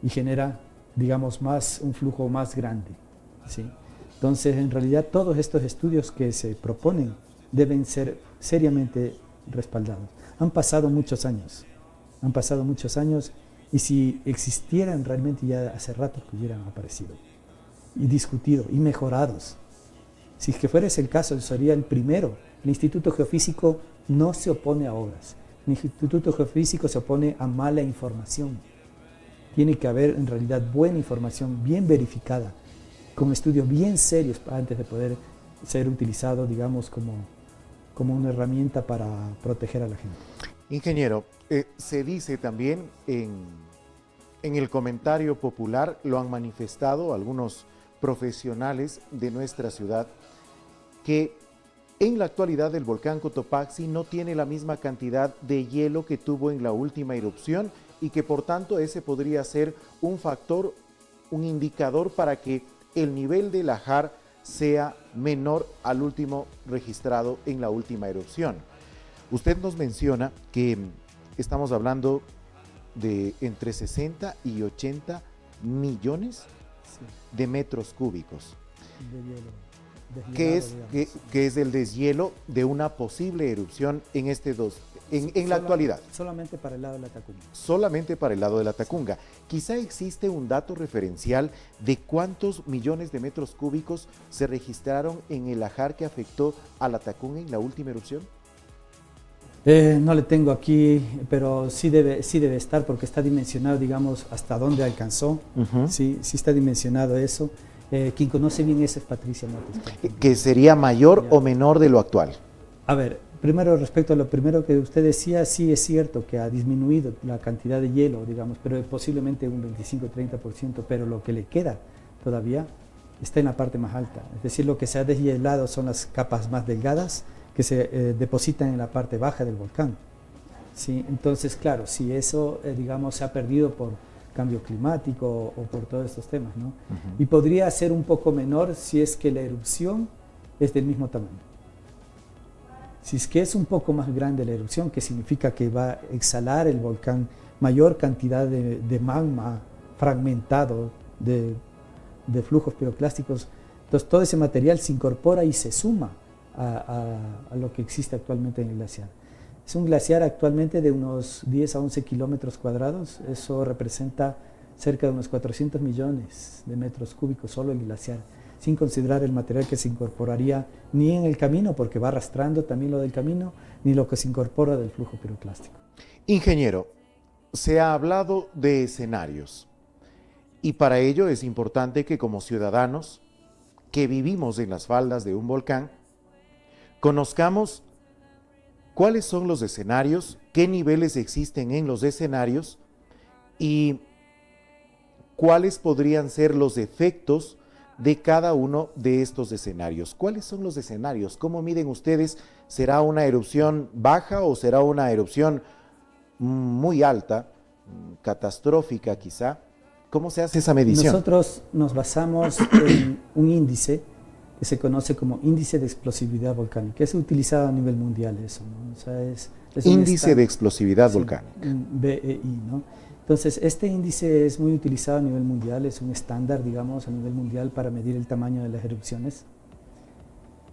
y genera, digamos, un flujo más grande, ¿sí? Entonces, en realidad, todos estos estudios que se proponen deben ser seriamente respaldados. Han pasado muchos años, y si existieran realmente ya hace rato que hubieran aparecido y discutido y mejorados. Si es que fuera ese el caso, sería el primero. El Instituto Geofísico no se opone a obras. El Instituto Geofísico se opone a mala información. Tiene que haber en realidad buena información, bien verificada, con estudios bien serios antes de poder ser utilizado, digamos, como una herramienta para proteger a la gente. Ingeniero, se dice también en el comentario popular, lo han manifestado algunos profesionales de nuestra ciudad, que en la actualidad el volcán Cotopaxi no tiene la misma cantidad de hielo que tuvo en la última erupción y que por tanto ese podría ser un factor, un indicador para que el nivel de lajar sea menor al último registrado en la última erupción. Usted nos menciona que estamos hablando de entre 60 y 80 millones de metros cúbicos. De hielo. Que es el deshielo de una posible erupción en la actualidad. Solamente para el lado de la Tacunga. Solamente para el lado de la Tacunga. Quizá existe un dato referencial de cuántos millones de metros cúbicos se registraron en el lajar que afectó a la Tacunga en la última erupción. No le tengo aquí, pero sí debe estar porque está dimensionado, digamos, hasta dónde alcanzó. Sí está dimensionado eso. Quien conoce bien eso es Patricia Mates. ¿Que sería mayor o menor de lo actual? A ver, primero respecto a lo primero que usted decía, sí es cierto que ha disminuido la cantidad de hielo, digamos, pero posiblemente un 25-30%, pero lo que le queda todavía está en la parte más alta. Es decir, lo que se ha deshielado son las capas más delgadas que se depositan en la parte baja del volcán. ¿Sí? Entonces, claro, si eso, digamos, se ha perdido por cambio climático o por todos estos temas, ¿no? Y podría ser un poco menor si es que la erupción es del mismo tamaño. Si es que es un poco más grande la erupción, que significa que va a exhalar el volcán mayor cantidad de magma fragmentado, de flujos piroclásticos, entonces todo ese material se incorpora y se suma a lo que existe actualmente en el glaciar. Es un glaciar actualmente de unos 10 a 11 kilómetros cuadrados. Eso representa cerca de unos 400 millones de metros cúbicos solo el glaciar, sin considerar el material que se incorporaría ni en el camino, porque va arrastrando también lo del camino, ni lo que se incorpora del flujo piroclástico. Ingeniero, se ha hablado de escenarios y para ello es importante que como ciudadanos que vivimos en las faldas de un volcán, conozcamos cuáles son los escenarios, qué niveles existen en los escenarios y cuáles podrían ser los efectos de cada uno de estos escenarios. ¿Cuáles son los escenarios? ¿Cómo miden ustedes? ¿Será una erupción baja o será una erupción muy alta, catastrófica quizá? ¿Cómo se hace esa medición? Nosotros nos basamos en un índice que se conoce como índice de explosividad volcánica. Es utilizado a nivel mundial eso, ¿no? O sea, es índice de explosividad volcánica. BEI, ¿no? Entonces, este índice es muy utilizado a nivel mundial, es un estándar, digamos, a nivel mundial para medir el tamaño de las erupciones.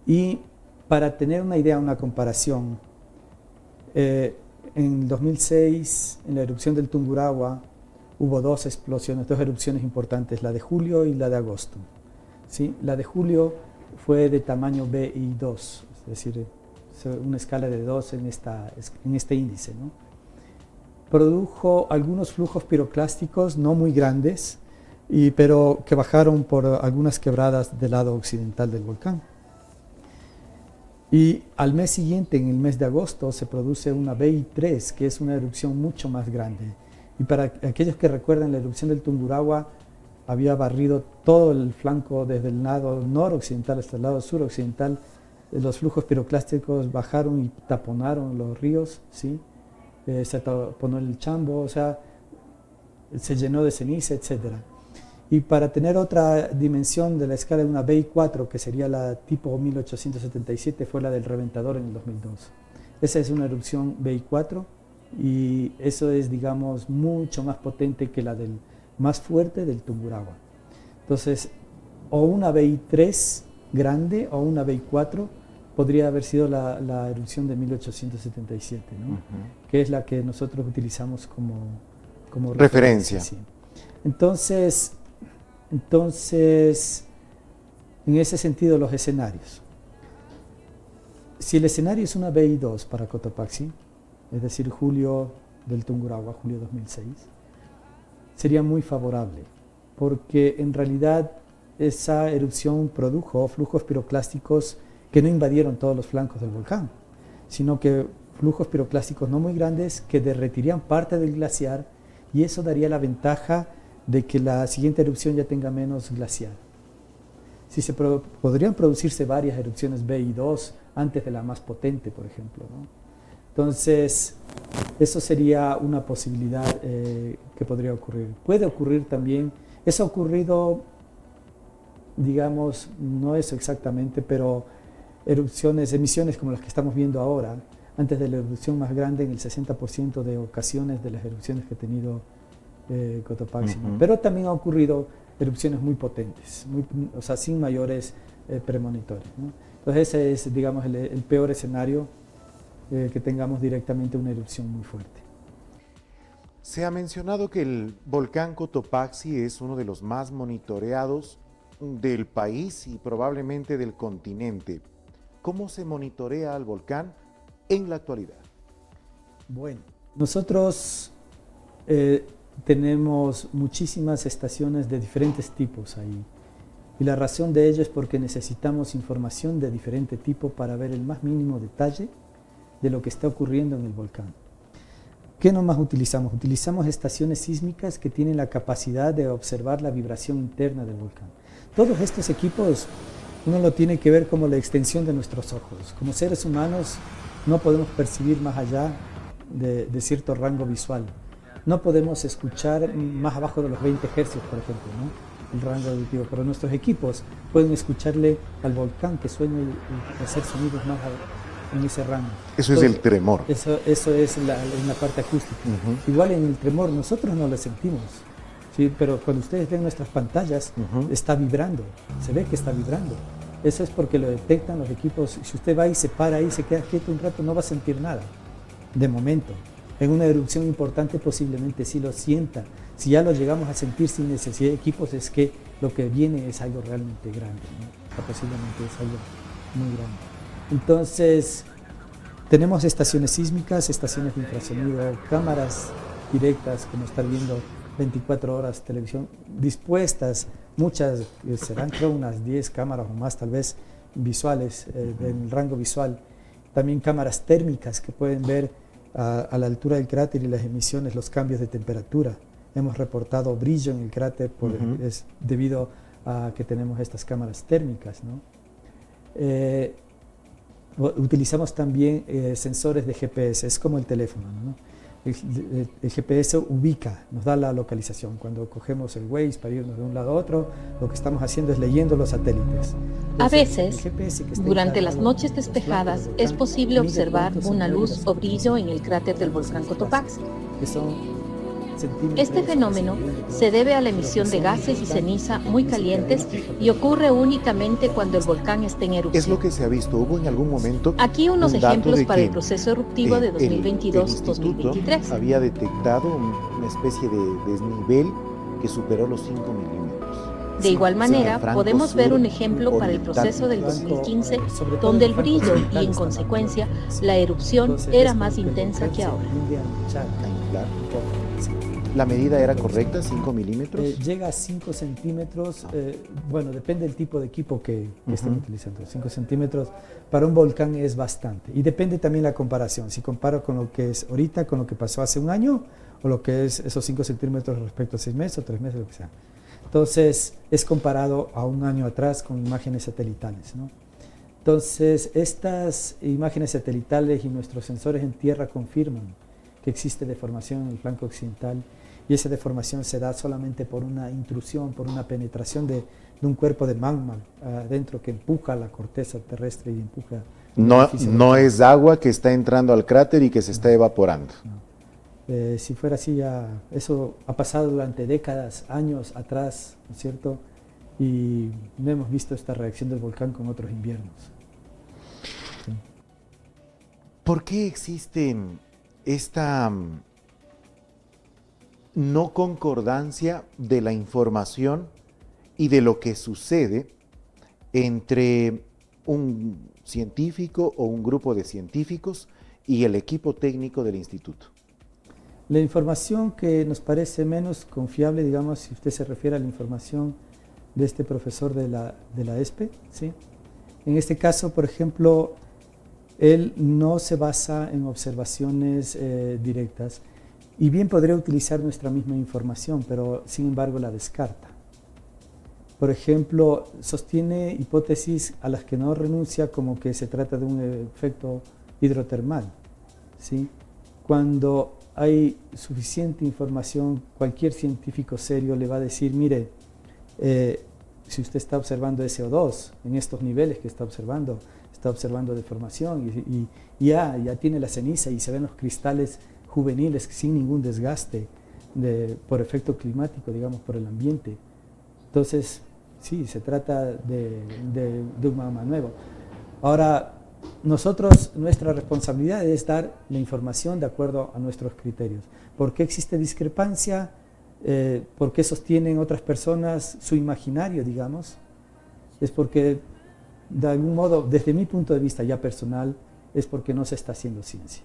Y para tener una idea, una comparación, en 2006, en la erupción del Tungurahua, hubo dos erupciones importantes, la de julio y la de agosto. ¿Sí? La de julio fue de tamaño BI2, es decir, una escala de 2 en este índice, ¿no? Produjo algunos flujos piroclásticos no muy grandes, pero que bajaron por algunas quebradas del lado occidental del volcán. Y al mes siguiente, en el mes de agosto, se produce una BI3, que es una erupción mucho más grande. Y para aquellos que recuerdan la erupción del Tungurahua, había barrido todo el flanco desde el lado noroccidental hasta el lado suroccidental. Los flujos piroclásticos bajaron y taponaron los ríos, ¿sí? Se taponó el Chambo, o sea, se llenó de ceniza, etc. Y para tener otra dimensión de la escala de una BI4, que sería la tipo 1877, fue la del Reventador en el 2002. Esa es una erupción BI4 y eso es, digamos, mucho más potente que la del más fuerte del Tungurahua. Entonces, o una BI3 grande o una BI4 podría haber sido la erupción de 1877, ¿no? Que es la que nosotros utilizamos como referencia. Sí. Entonces, en ese sentido, los escenarios. Si el escenario es una BI2 para Cotopaxi, es decir, julio del Tungurahua, julio 2006, sería muy favorable, porque en realidad esa erupción produjo flujos piroclásticos que no invadieron todos los flancos del volcán, sino que flujos piroclásticos no muy grandes que derretirían parte del glaciar, y eso daría la ventaja de que la siguiente erupción ya tenga menos glaciar. Si podrían producirse varias erupciones BI2 antes de la más potente, por ejemplo, ¿no? Entonces, eso sería una posibilidad que podría ocurrir. Puede ocurrir también, eso ha ocurrido, digamos, no eso exactamente, pero emisiones como las que estamos viendo ahora, antes de la erupción más grande, en el 60% de ocasiones de las erupciones que ha tenido Cotopaxi. Pero también ha ocurrido erupciones muy potentes, o sea, sin mayores premonitores, ¿no? Entonces ese es, digamos, el peor escenario, que tengamos directamente una erupción muy fuerte. Se ha mencionado que el volcán Cotopaxi es uno de los más monitoreados del país y probablemente del continente. ¿Cómo se monitorea al volcán en la actualidad? Bueno, nosotros tenemos muchísimas estaciones de diferentes tipos ahí. Y la razón de ello es porque necesitamos información de diferente tipo para ver el más mínimo detalle de lo que está ocurriendo en el volcán. ¿Qué nomás utilizamos? Utilizamos estaciones sísmicas que tienen la capacidad de observar la vibración interna del volcán. Todos estos equipos uno lo tiene que ver como la extensión de nuestros ojos. Como seres humanos no podemos percibir más allá de cierto rango visual. No podemos escuchar más abajo de los 20 hercios, por ejemplo, ¿no? El rango auditivo, pero nuestros equipos pueden escucharle al volcán que suena y hacer sonidos más en ese rango. Eso es el tremor. Eso es en la parte acústica. Igual en el tremor nosotros no lo sentimos, ¿sí? Pero cuando ustedes ven nuestras pantallas, está vibrando, se ve que está vibrando. Eso es porque lo detectan los equipos. Si usted va y se para ahí, se queda quieto un rato, no va a sentir nada, de momento. En una erupción importante posiblemente sí lo sienta. Si ya lo llegamos a sentir sin necesidad de equipos, es que lo que viene es algo realmente grande, ¿no? O sea, posiblemente es algo muy grande. Entonces, tenemos estaciones sísmicas, estaciones de infrasonido, cámaras directas, como estar viendo 24 horas televisión, dispuestas, muchas, serán creo unas 10 cámaras o más tal vez visuales, del rango visual. También cámaras térmicas que pueden ver a la altura del cráter y las emisiones, los cambios de temperatura. Hemos reportado brillo en el cráter es debido a que tenemos estas cámaras térmicas, ¿no? Utilizamos también sensores de GPS, es como el teléfono, ¿no? El GPS ubica, nos da la localización. Cuando cogemos el Waze para irnos de un lado a otro, lo que estamos haciendo es leyendo los satélites. A veces, durante las noches despejadas, es posible observar una luz o brillo en el cráter del volcán Cotopaxi. Este fenómeno se debe a la emisión de gases y ceniza muy calientes y ocurre únicamente cuando el volcán está en erupción. Es lo que se ha visto. ¿Hubo en algún momento aquí unos ejemplos para el proceso eruptivo de 2022-2023? Había detectado una especie de desnivel que superó los 5 milímetros. De igual manera, podemos ver un ejemplo para el proceso del 2015, donde el brillo y, en consecuencia, la erupción era más intensa que ahora. ¿La medida era correcta, 5 milímetros? Llega a 5 centímetros, bueno, depende del tipo de equipo que estén utilizando. 5 centímetros para un volcán es bastante. Y depende también la comparación, si comparo con lo que es ahorita, con lo que pasó hace un año, o lo que es esos 5 centímetros respecto a 6 meses o 3 meses, lo que sea. Entonces es comparado a un año atrás con imágenes satelitales, ¿no? Entonces estas imágenes satelitales y nuestros sensores en tierra confirman que existe deformación en el flanco occidental, y esa deformación se da solamente por una intrusión, por una penetración de un cuerpo de magma adentro que empuja la corteza terrestre y empuja... No es agua que está entrando al cráter y que se está evaporando. No. Si fuera así, ya eso ha pasado durante décadas, años atrás, ¿no es cierto? Y no hemos visto esta reacción del volcán con otros inviernos. Sí. ¿Por qué existe esta no concordancia de la información y de lo que sucede entre un científico o un grupo de científicos y el equipo técnico del instituto? La información que nos parece menos confiable, digamos, si usted se refiere a la información de este profesor de la ESPE, ¿sí? En este caso, por ejemplo, él no se basa en observaciones directas, y bien podría utilizar nuestra misma información, pero sin embargo la descarta. Por ejemplo, sostiene hipótesis a las que no renuncia, como que se trata de un efecto hidrotermal, ¿sí? Cuando hay suficiente información, cualquier científico serio le va a decir, mire, si usted está observando SO2 en estos niveles que está observando deformación y ya tiene la ceniza y se ven los cristales juveniles sin ningún desgaste por efecto climático, digamos, por el ambiente. Entonces, sí, se trata de un magma nuevo. Ahora, nuestra responsabilidad es dar la información de acuerdo a nuestros criterios. ¿Por qué existe discrepancia? ¿Por qué sostienen otras personas su imaginario, digamos? Es porque, de algún modo, desde mi punto de vista ya personal, es porque no se está haciendo ciencia.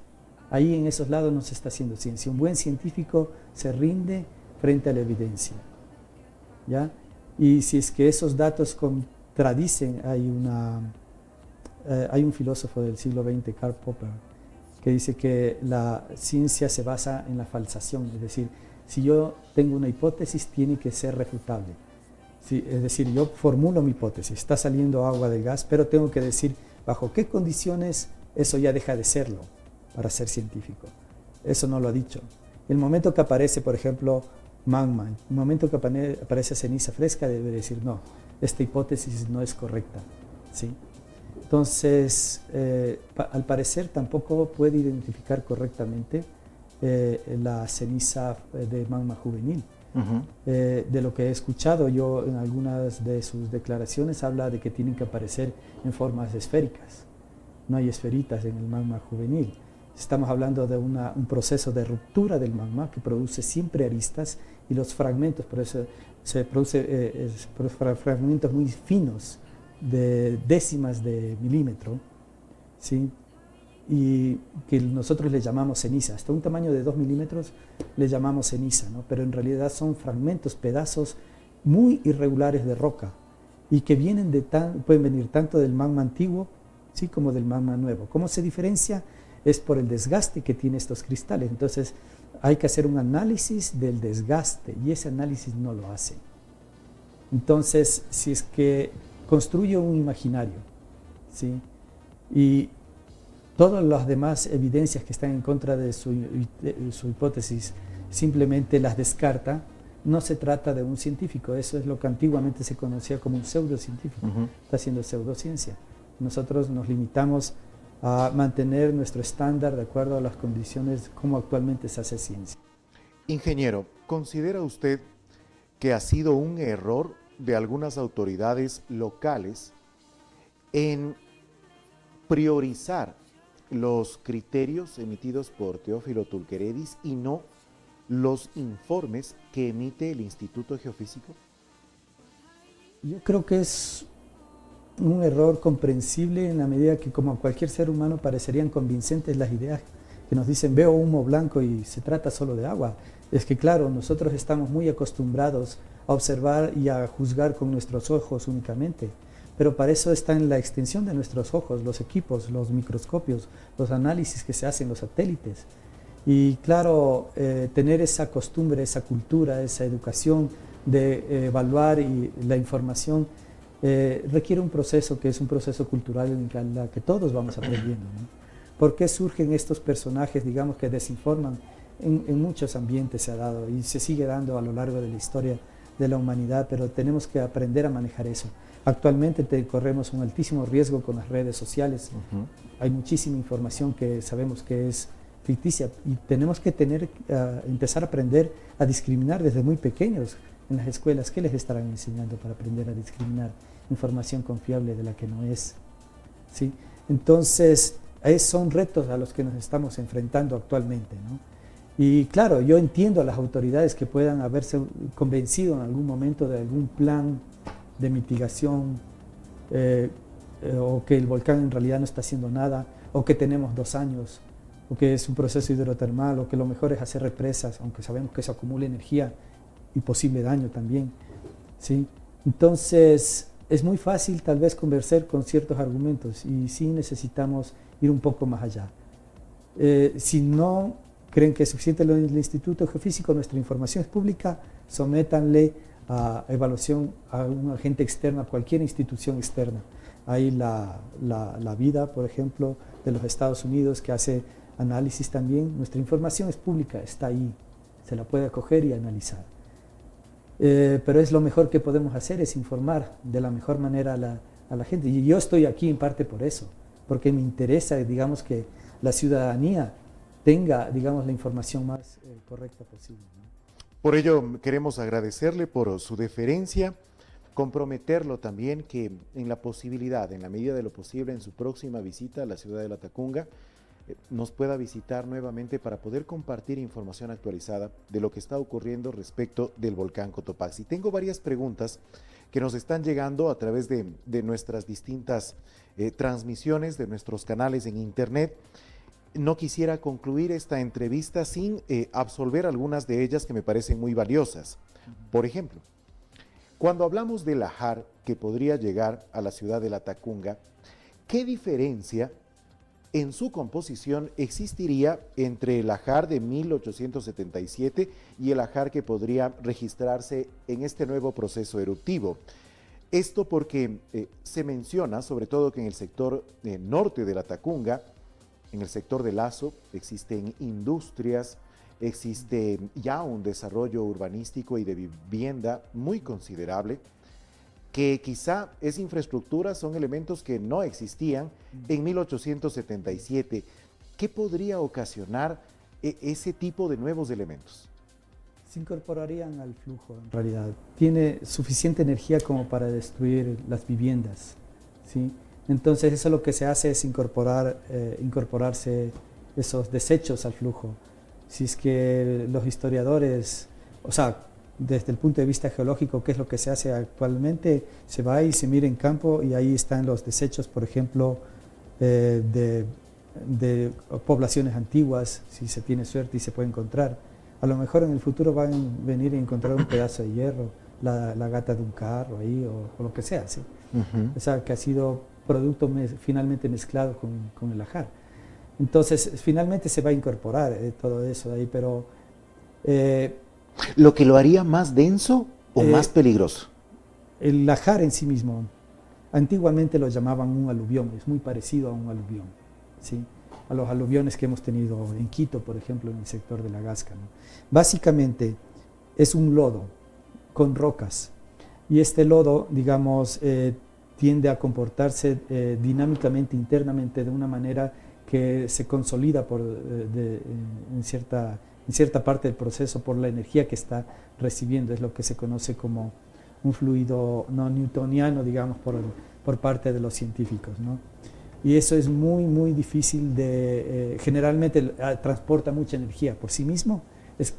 Ahí en esos lados no se está haciendo ciencia. Un buen científico se rinde frente a la evidencia, ¿ya? Y si es que esos datos contradicen, hay un filósofo del siglo XX, Karl Popper, que dice que la ciencia se basa en la falsación, es decir, si yo tengo una hipótesis, tiene que ser refutable. Sí, es decir, yo formulo mi hipótesis, está saliendo agua del gas, pero tengo que decir bajo qué condiciones eso ya deja de serlo para ser científico. Eso no lo ha dicho. El momento que aparece, por ejemplo, magma, el momento que aparece ceniza fresca, debe decir, no, esta hipótesis no es correcta, ¿sí? Entonces, al parecer tampoco puede identificar correctamente la ceniza de magma juvenil. De lo que he escuchado yo en algunas de sus declaraciones, habla de que tienen que aparecer en formas esféricas. No hay esferitas en el magma juvenil. Estamos hablando de un proceso de ruptura del magma que produce siempre aristas y los fragmentos, por eso se produce fragmentos muy finos de décimas de milímetro, ¿sí? Y que nosotros le llamamos ceniza. Hasta un tamaño de 2 milímetros le llamamos ceniza, ¿no? Pero en realidad son fragmentos, pedazos muy irregulares de roca y que pueden venir tanto del magma antiguo, ¿sí?, como del magma nuevo. ¿Cómo se diferencia? Es por el desgaste que tiene estos cristales. Entonces hay que hacer un análisis del desgaste y ese análisis no lo hace. Entonces, si es que construye un imaginario, ¿sí?, y todas las demás evidencias que están en contra de su hipótesis simplemente las descarta, no se trata de un científico. Eso es lo que antiguamente se conocía como un pseudocientífico. Está haciendo pseudociencia. Nosotros nos limitamos a mantener nuestro estándar de acuerdo a las condiciones como actualmente se hace ciencia. Ingeniero, ¿considera usted que ha sido un error de algunas autoridades locales en priorizar los criterios emitidos por Teófilo Tulqueredis y no los informes que emite el Instituto Geofísico? Yo creo que es un error comprensible en la medida que, como a cualquier ser humano, parecerían convincentes las ideas que nos dicen veo humo blanco y se trata solo de agua. Es que claro, nosotros estamos muy acostumbrados a observar y a juzgar con nuestros ojos únicamente, pero para eso está en la extensión de nuestros ojos, los equipos, los microscopios, los análisis que se hacen, los satélites. Y claro, tener esa costumbre, esa cultura, esa educación de evaluar y la información requiere un proceso que es un proceso cultural en el que todos vamos aprendiendo, ¿no? ¿Por qué surgen estos personajes, digamos, que desinforman? En muchos ambientes se ha dado y se sigue dando a lo largo de la historia de la humanidad, pero tenemos que aprender a manejar eso. Actualmente corremos un altísimo riesgo con las redes sociales. Hay muchísima información que sabemos que es ficticia y tenemos que empezar a aprender a discriminar desde muy pequeños en las escuelas. ¿Qué les estarán enseñando para aprender a discriminar información confiable de la que no es? ¿Sí? Entonces, son retos a los que nos estamos enfrentando actualmente, ¿no? Y claro, yo entiendo a las autoridades que puedan haberse convencido en algún momento de algún plan de mitigación o que el volcán en realidad no está haciendo nada, o que tenemos 2 años, o que es un proceso hidrotermal, o que lo mejor es hacer represas, aunque sabemos que eso acumula energía y posible daño también, ¿sí? Entonces, es muy fácil tal vez conversar con ciertos argumentos y sí necesitamos ir un poco más allá. Si no creen que es suficiente lo del Instituto Geofísico, nuestra información es pública, sométanle a evaluación a un agente externo, a cualquier institución externa. Hay la Vida, por ejemplo, de los Estados Unidos, que hace análisis también. Nuestra información es pública, está ahí, se la puede acoger y analizar. Pero es lo mejor que podemos hacer, es informar de la mejor manera a la gente. Y yo estoy aquí en parte por eso, porque me interesa, digamos, que la ciudadanía tenga, digamos, la información más correcta posible, ¿no? Por ello, queremos agradecerle por su deferencia, comprometerlo también que en la posibilidad, en la medida de lo posible, en su próxima visita a la ciudad de Latacunga, nos pueda visitar nuevamente para poder compartir información actualizada de lo que está ocurriendo respecto del volcán Cotopaxi. Tengo varias preguntas que nos están llegando a través de nuestras distintas transmisiones, de nuestros canales en internet. No quisiera concluir esta entrevista sin absolver algunas de ellas que me parecen muy valiosas. Por ejemplo, cuando hablamos del ajar que podría llegar a la ciudad de Latacunga, ¿qué diferencia en su composición existiría entre el ajar de 1877 y el ajar que podría registrarse en este nuevo proceso eruptivo? Esto porque se menciona, sobre todo, que en el sector norte de Latacunga, en el sector de Lazo, existen industrias, existe ya un desarrollo urbanístico y de vivienda muy considerable, que quizá esa infraestructura son elementos que no existían en 1877. ¿Qué podría ocasionar ese tipo de nuevos elementos? Se incorporarían al flujo, en realidad. Tiene suficiente energía como para destruir las viviendas, ¿sí? Entonces eso lo que se hace es incorporarse esos desechos al flujo. Si es que los historiadores, o sea, desde el punto de vista geológico, ¿qué es lo que se hace actualmente? Se va y se mira en campo y ahí están los desechos, por ejemplo, de poblaciones antiguas, si se tiene suerte y se puede encontrar. A lo mejor en el futuro van a venir a encontrar un pedazo de hierro, la gata de un carro ahí o lo que sea, ¿sí? O sea, que ha sido producto finalmente mezclado con el ajar. Entonces, finalmente se va a incorporar todo eso de ahí, pero... ¿Lo que lo haría más denso o más peligroso? El ajar en sí mismo, antiguamente lo llamaban un aluvión, es muy parecido a un aluvión, ¿sí? A los aluviones que hemos tenido en Quito, por ejemplo, en el sector de la Gasca, ¿no? Básicamente es un lodo con rocas, y este lodo, digamos, tiende a comportarse dinámicamente, internamente, de una manera que se consolida en cierta parte del proceso por la energía que está recibiendo. Es lo que se conoce como un fluido no newtoniano, digamos, por parte de los científicos, ¿no? Y eso es muy, muy difícil generalmente transporta mucha energía. Por sí mismo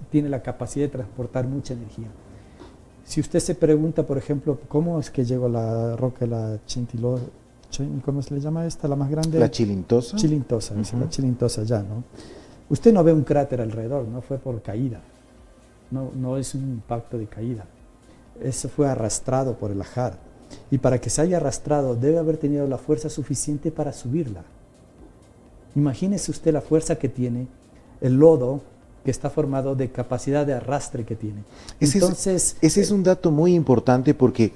tiene la capacidad de transportar mucha energía. Si usted se pregunta, por ejemplo, ¿cómo es que llegó a la roca de la Chintilosa? ¿Cómo se le llama esta, la más grande? ¿La Chilintosa? Chilintosa, la Chilintosa ya, ¿no? Usted no ve un cráter alrededor, no fue por caída, no es un impacto de caída. Eso fue arrastrado por el ajar. Y para que se haya arrastrado, debe haber tenido la fuerza suficiente para subirla. Imagínese usted la fuerza que tiene el lodo que está formado de capacidad de arrastre que tiene. Ese es un dato muy importante porque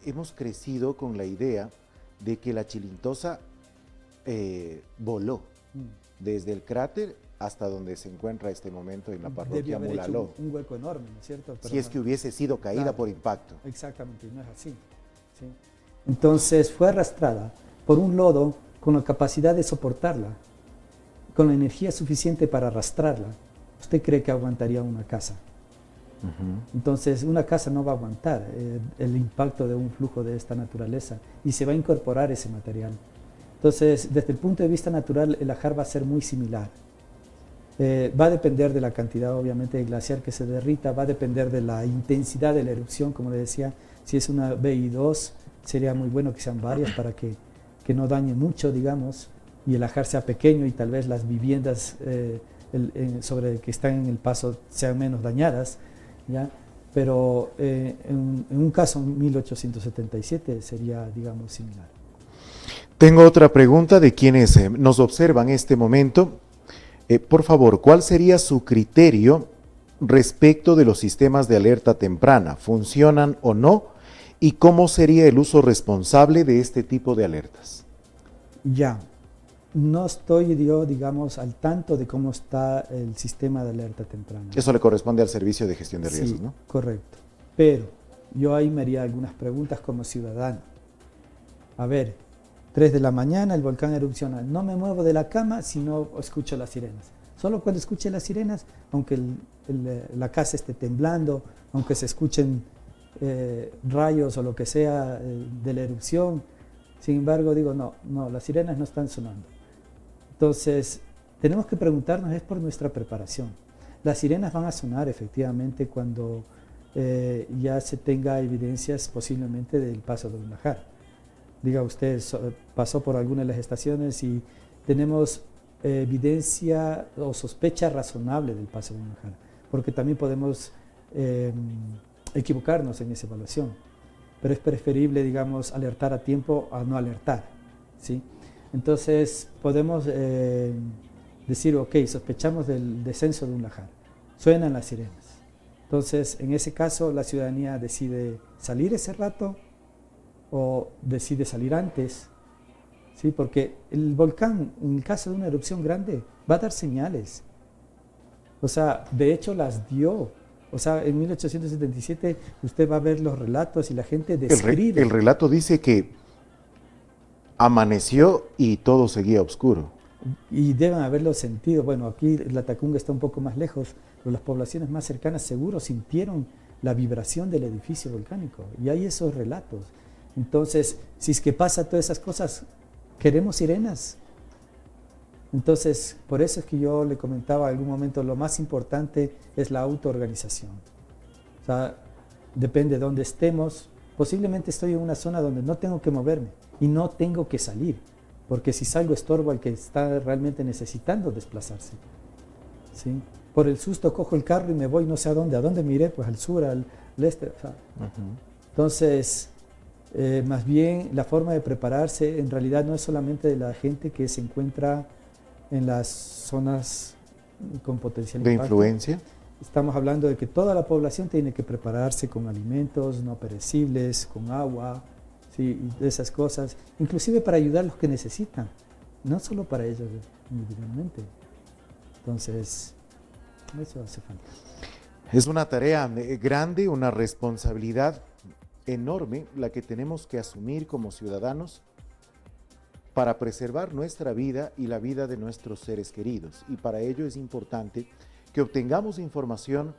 hemos crecido con la idea de que la chilintosa voló desde el cráter hasta donde se encuentra este momento en la parroquia Mulaló. Un hueco enorme, ¿no es cierto? Si es que hubiese sido caída, claro, por impacto. Exactamente, no es así. ¿Sí? Entonces fue arrastrada por un lodo con la capacidad de soportarla, con la energía suficiente para arrastrarla. ¿Usted cree que aguantaría una casa? Entonces una casa no va a aguantar el impacto de un flujo de esta naturaleza y se va a incorporar ese material. Entonces, desde el punto de vista natural, el ajar va a ser muy similar. Va a depender de la cantidad, obviamente, de glaciar que se derrita, va a depender de la intensidad de la erupción, como le decía. Si es una BI2, sería muy bueno que sean varias para que no dañe mucho, digamos, y el ajar sea pequeño y tal vez las viviendas sobre que están en el paso sean menos dañadas, ¿ya? Pero en un caso, en 1877, sería, digamos, similar. Tengo otra pregunta de quienes nos observan en este momento. Por favor, ¿cuál sería su criterio respecto de los sistemas de alerta temprana? ¿Funcionan o no? ¿Y cómo sería el uso responsable de este tipo de alertas? Ya, no estoy yo, digamos, al tanto de cómo está el sistema de alerta temprana. Eso le corresponde al Servicio de Gestión de Riesgos, sí, ¿no? Correcto. Pero yo ahí me haría algunas preguntas como ciudadano. A ver, 3 de la mañana, el volcán erupciona. No me muevo de la cama si no escucho las sirenas. Solo cuando escuche las sirenas, aunque la casa esté temblando, aunque se escuchen rayos o lo que sea de la erupción, sin embargo digo, no, las sirenas no están sonando. Entonces, tenemos que preguntarnos, es por nuestra preparación. Las sirenas van a sonar efectivamente cuando ya se tenga evidencias posiblemente del paso de un ajar. Diga usted, pasó por alguna de las estaciones y tenemos evidencia o sospecha razonable del paso de un ajar, porque también podemos equivocarnos en esa evaluación, pero es preferible, digamos, alertar a tiempo a no alertar, ¿sí? Entonces podemos decir, ok, sospechamos del descenso de un ajar, suenan las sirenas. Entonces, en ese caso, la ciudadanía decide salir ese rato o decide salir antes, ¿sí? Porque el volcán, en el caso de una erupción grande, va a dar señales. O sea, de hecho las dio. O sea, en 1877 usted va a ver los relatos y la gente describe. El relato dice que amaneció y todo seguía oscuro. Y deben haberlo sentido. Bueno, aquí la Tacunga está un poco más lejos, pero las poblaciones más cercanas seguro sintieron la vibración del edificio volcánico. Y hay esos relatos. Entonces, si es que pasa todas esas cosas, queremos sirenas. Entonces, por eso es que yo le comentaba en algún momento, lo más importante es la autoorganización. O sea, depende de dónde estemos. Posiblemente estoy en una zona donde no tengo que moverme y no tengo que salir, porque si salgo estorbo al que está realmente necesitando desplazarse, ¿sí? Por el susto cojo el carro y me voy no sé a dónde me iré, pues al sur, al este. O sea, entonces, más bien la forma de prepararse en realidad no es solamente de la gente que se encuentra en las zonas con potencial de impacto. Influencia. Estamos hablando de que toda la población tiene que prepararse con alimentos no perecibles, con agua, ¿sí? Y de esas cosas, inclusive para ayudar a los que necesitan, no solo para ellos individualmente. Entonces, eso hace falta. Es una tarea grande, una responsabilidad enorme la que tenemos que asumir como ciudadanos para preservar nuestra vida y la vida de nuestros seres queridos. Y para ello es importante que obtengamos información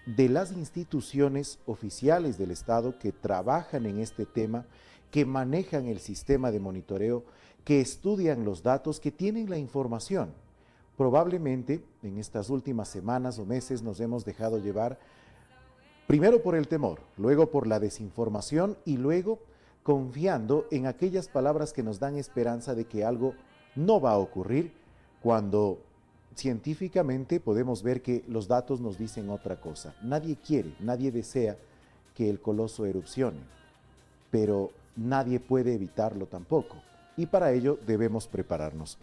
de las instituciones oficiales del Estado que trabajan en este tema, que manejan el sistema de monitoreo, que estudian los datos, que tienen la información. Probablemente en estas últimas semanas o meses nos hemos dejado llevar primero por el temor, luego por la desinformación y luego confiando en aquellas palabras que nos dan esperanza de que algo no va a ocurrir, cuando científicamente podemos ver que los datos nos dicen otra cosa. Nadie quiere, nadie desea que el coloso erupcione, pero nadie puede evitarlo tampoco, y para ello debemos prepararnos.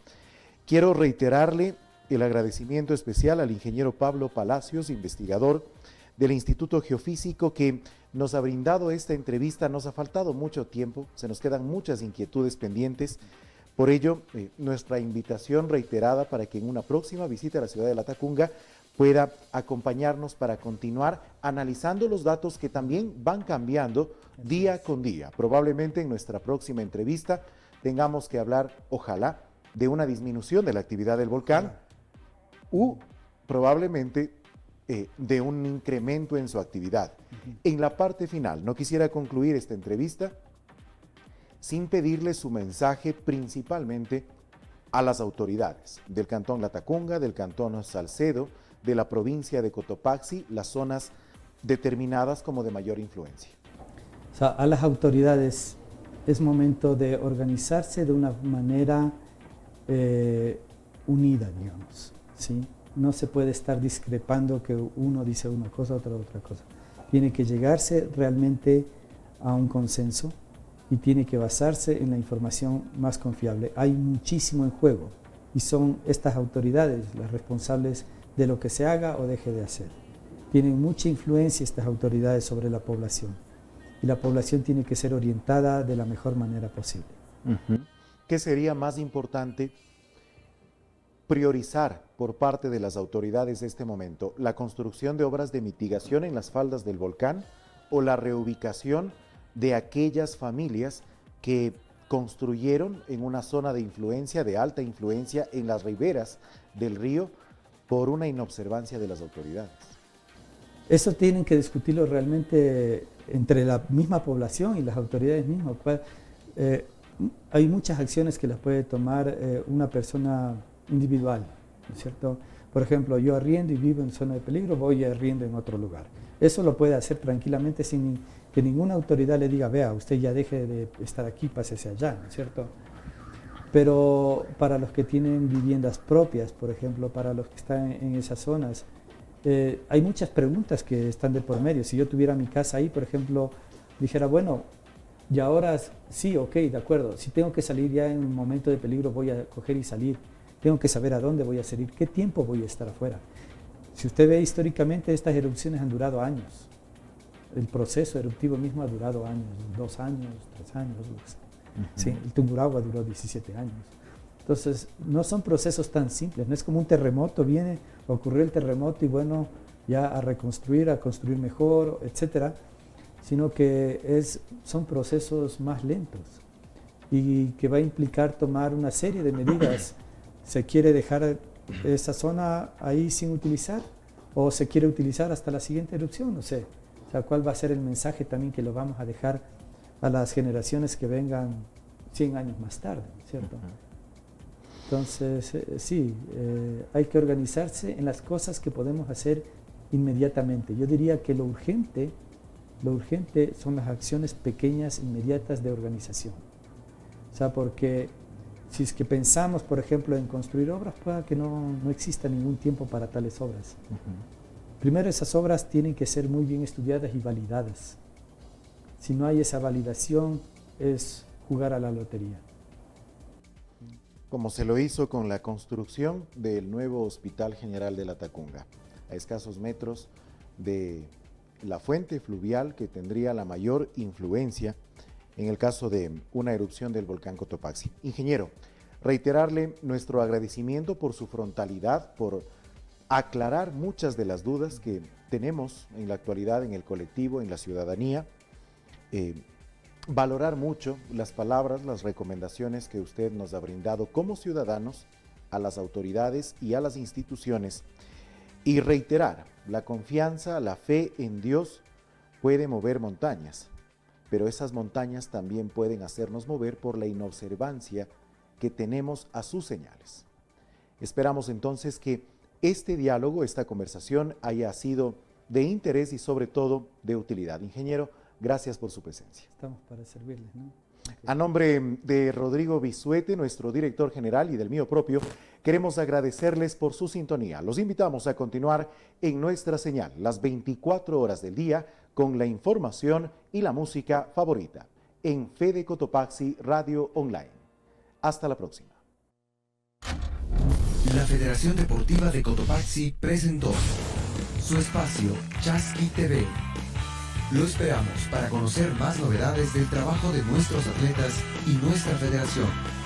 Quiero reiterarle el agradecimiento especial al ingeniero Pablo Palacios, investigador del Instituto Geofísico, que nos ha brindado esta entrevista. Nos ha faltado mucho tiempo, se nos quedan muchas inquietudes pendientes. Por ello, nuestra invitación reiterada para que en una próxima visita a la ciudad de Latacunga pueda acompañarnos para continuar analizando los datos que también van cambiando día con día. Probablemente en nuestra próxima entrevista tengamos que hablar, ojalá, de una disminución de la actividad del volcán u probablemente de un incremento en su actividad. En la parte final, no quisiera concluir esta entrevista sin pedirle su mensaje principalmente a las autoridades del Cantón Latacunga, del Cantón Salcedo, de la provincia de Cotopaxi, las zonas determinadas como de mayor influencia. O sea, a las autoridades es momento de organizarse de una manera unida, digamos, ¿sí? No se puede estar discrepando que uno dice una cosa, otro otra cosa. Tiene que llegarse realmente a un consenso y tiene que basarse en la información más confiable. Hay muchísimo en juego y son estas autoridades las responsables de lo que se haga o deje de hacer. Tienen mucha influencia estas autoridades sobre la población y la población tiene que ser orientada de la mejor manera posible. ¿Qué sería más importante priorizar por parte de las autoridades de este momento? ¿La construcción de obras de mitigación en las faldas del volcán o la reubicación de aquellas familias que construyeron en una zona de influencia, de alta influencia, en las riberas del río por una inobservancia de las autoridades? Eso tienen que discutirlo realmente entre la misma población y las autoridades mismas. Hay muchas acciones que las puede tomar una persona individual, ¿no es cierto? Por ejemplo, yo arriendo y vivo en zona de peligro, voy arriendo en otro lugar. Eso lo puede hacer tranquilamente sin que ninguna autoridad le diga, vea, usted ya deje de estar aquí, pásese allá, ¿no es cierto? Pero para los que tienen viviendas propias, por ejemplo, para los que están en esas zonas, hay muchas preguntas que están de por medio. Si yo tuviera mi casa ahí, por ejemplo, dijera, bueno, y ahora sí, ok, de acuerdo, si tengo que salir ya en un momento de peligro, voy a coger y salir. Tengo que saber a dónde voy a salir, qué tiempo voy a estar afuera. Si usted ve históricamente, estas erupciones han durado años. El proceso eruptivo mismo ha durado años, 2 años, 3 años. Sí, el Tungurahua duró 17 años. Entonces, no son procesos tan simples, no es como un terremoto, viene, ocurrió el terremoto y bueno, ya a reconstruir, a construir mejor, etcétera, sino que son procesos más lentos y que va a implicar tomar una serie de medidas. ¿Se quiere dejar esa zona ahí sin utilizar o se quiere utilizar hasta la siguiente erupción? No sé. O sea, ¿cuál va a ser el mensaje también que lo vamos a dejar a las generaciones que vengan 100 años más tarde, ¿cierto? Entonces, sí, hay que organizarse en las cosas que podemos hacer inmediatamente. Yo diría que lo urgente son las acciones pequeñas, inmediatas de organización. O sea, porque si es que pensamos, por ejemplo, en construir obras, pueda que no exista ningún tiempo para tales obras. Primero, esas obras tienen que ser muy bien estudiadas y validadas. Si no hay esa validación, es jugar a la lotería. Como se lo hizo con la construcción del nuevo Hospital General de Latacunga, a escasos metros de la fuente fluvial que tendría la mayor influencia en el caso de una erupción del volcán Cotopaxi. Ingeniero, reiterarle nuestro agradecimiento por su frontalidad, por aclarar muchas de las dudas que tenemos en la actualidad en el colectivo, en la ciudadanía, valorar mucho las palabras, las recomendaciones que usted nos ha brindado como ciudadanos a las autoridades y a las instituciones y reiterar la confianza, la fe en Dios puede mover montañas, pero esas montañas también pueden hacernos mover por la inobservancia que tenemos a sus señales. Esperamos entonces que este diálogo, esta conversación haya sido de interés y sobre todo de utilidad. Ingeniero, gracias por su presencia. Estamos para servirles, ¿no? A nombre de Rodrigo Bisuete, nuestro director general, y del mío propio, queremos agradecerles por su sintonía. Los invitamos a continuar en nuestra señal las 24 horas del día con la información y la música favorita en Fede Cotopaxi Radio Online. Hasta la próxima. La Federación Deportiva de Cotopaxi presentó su espacio Chasqui TV. Lo esperamos para conocer más novedades del trabajo de nuestros atletas y nuestra federación.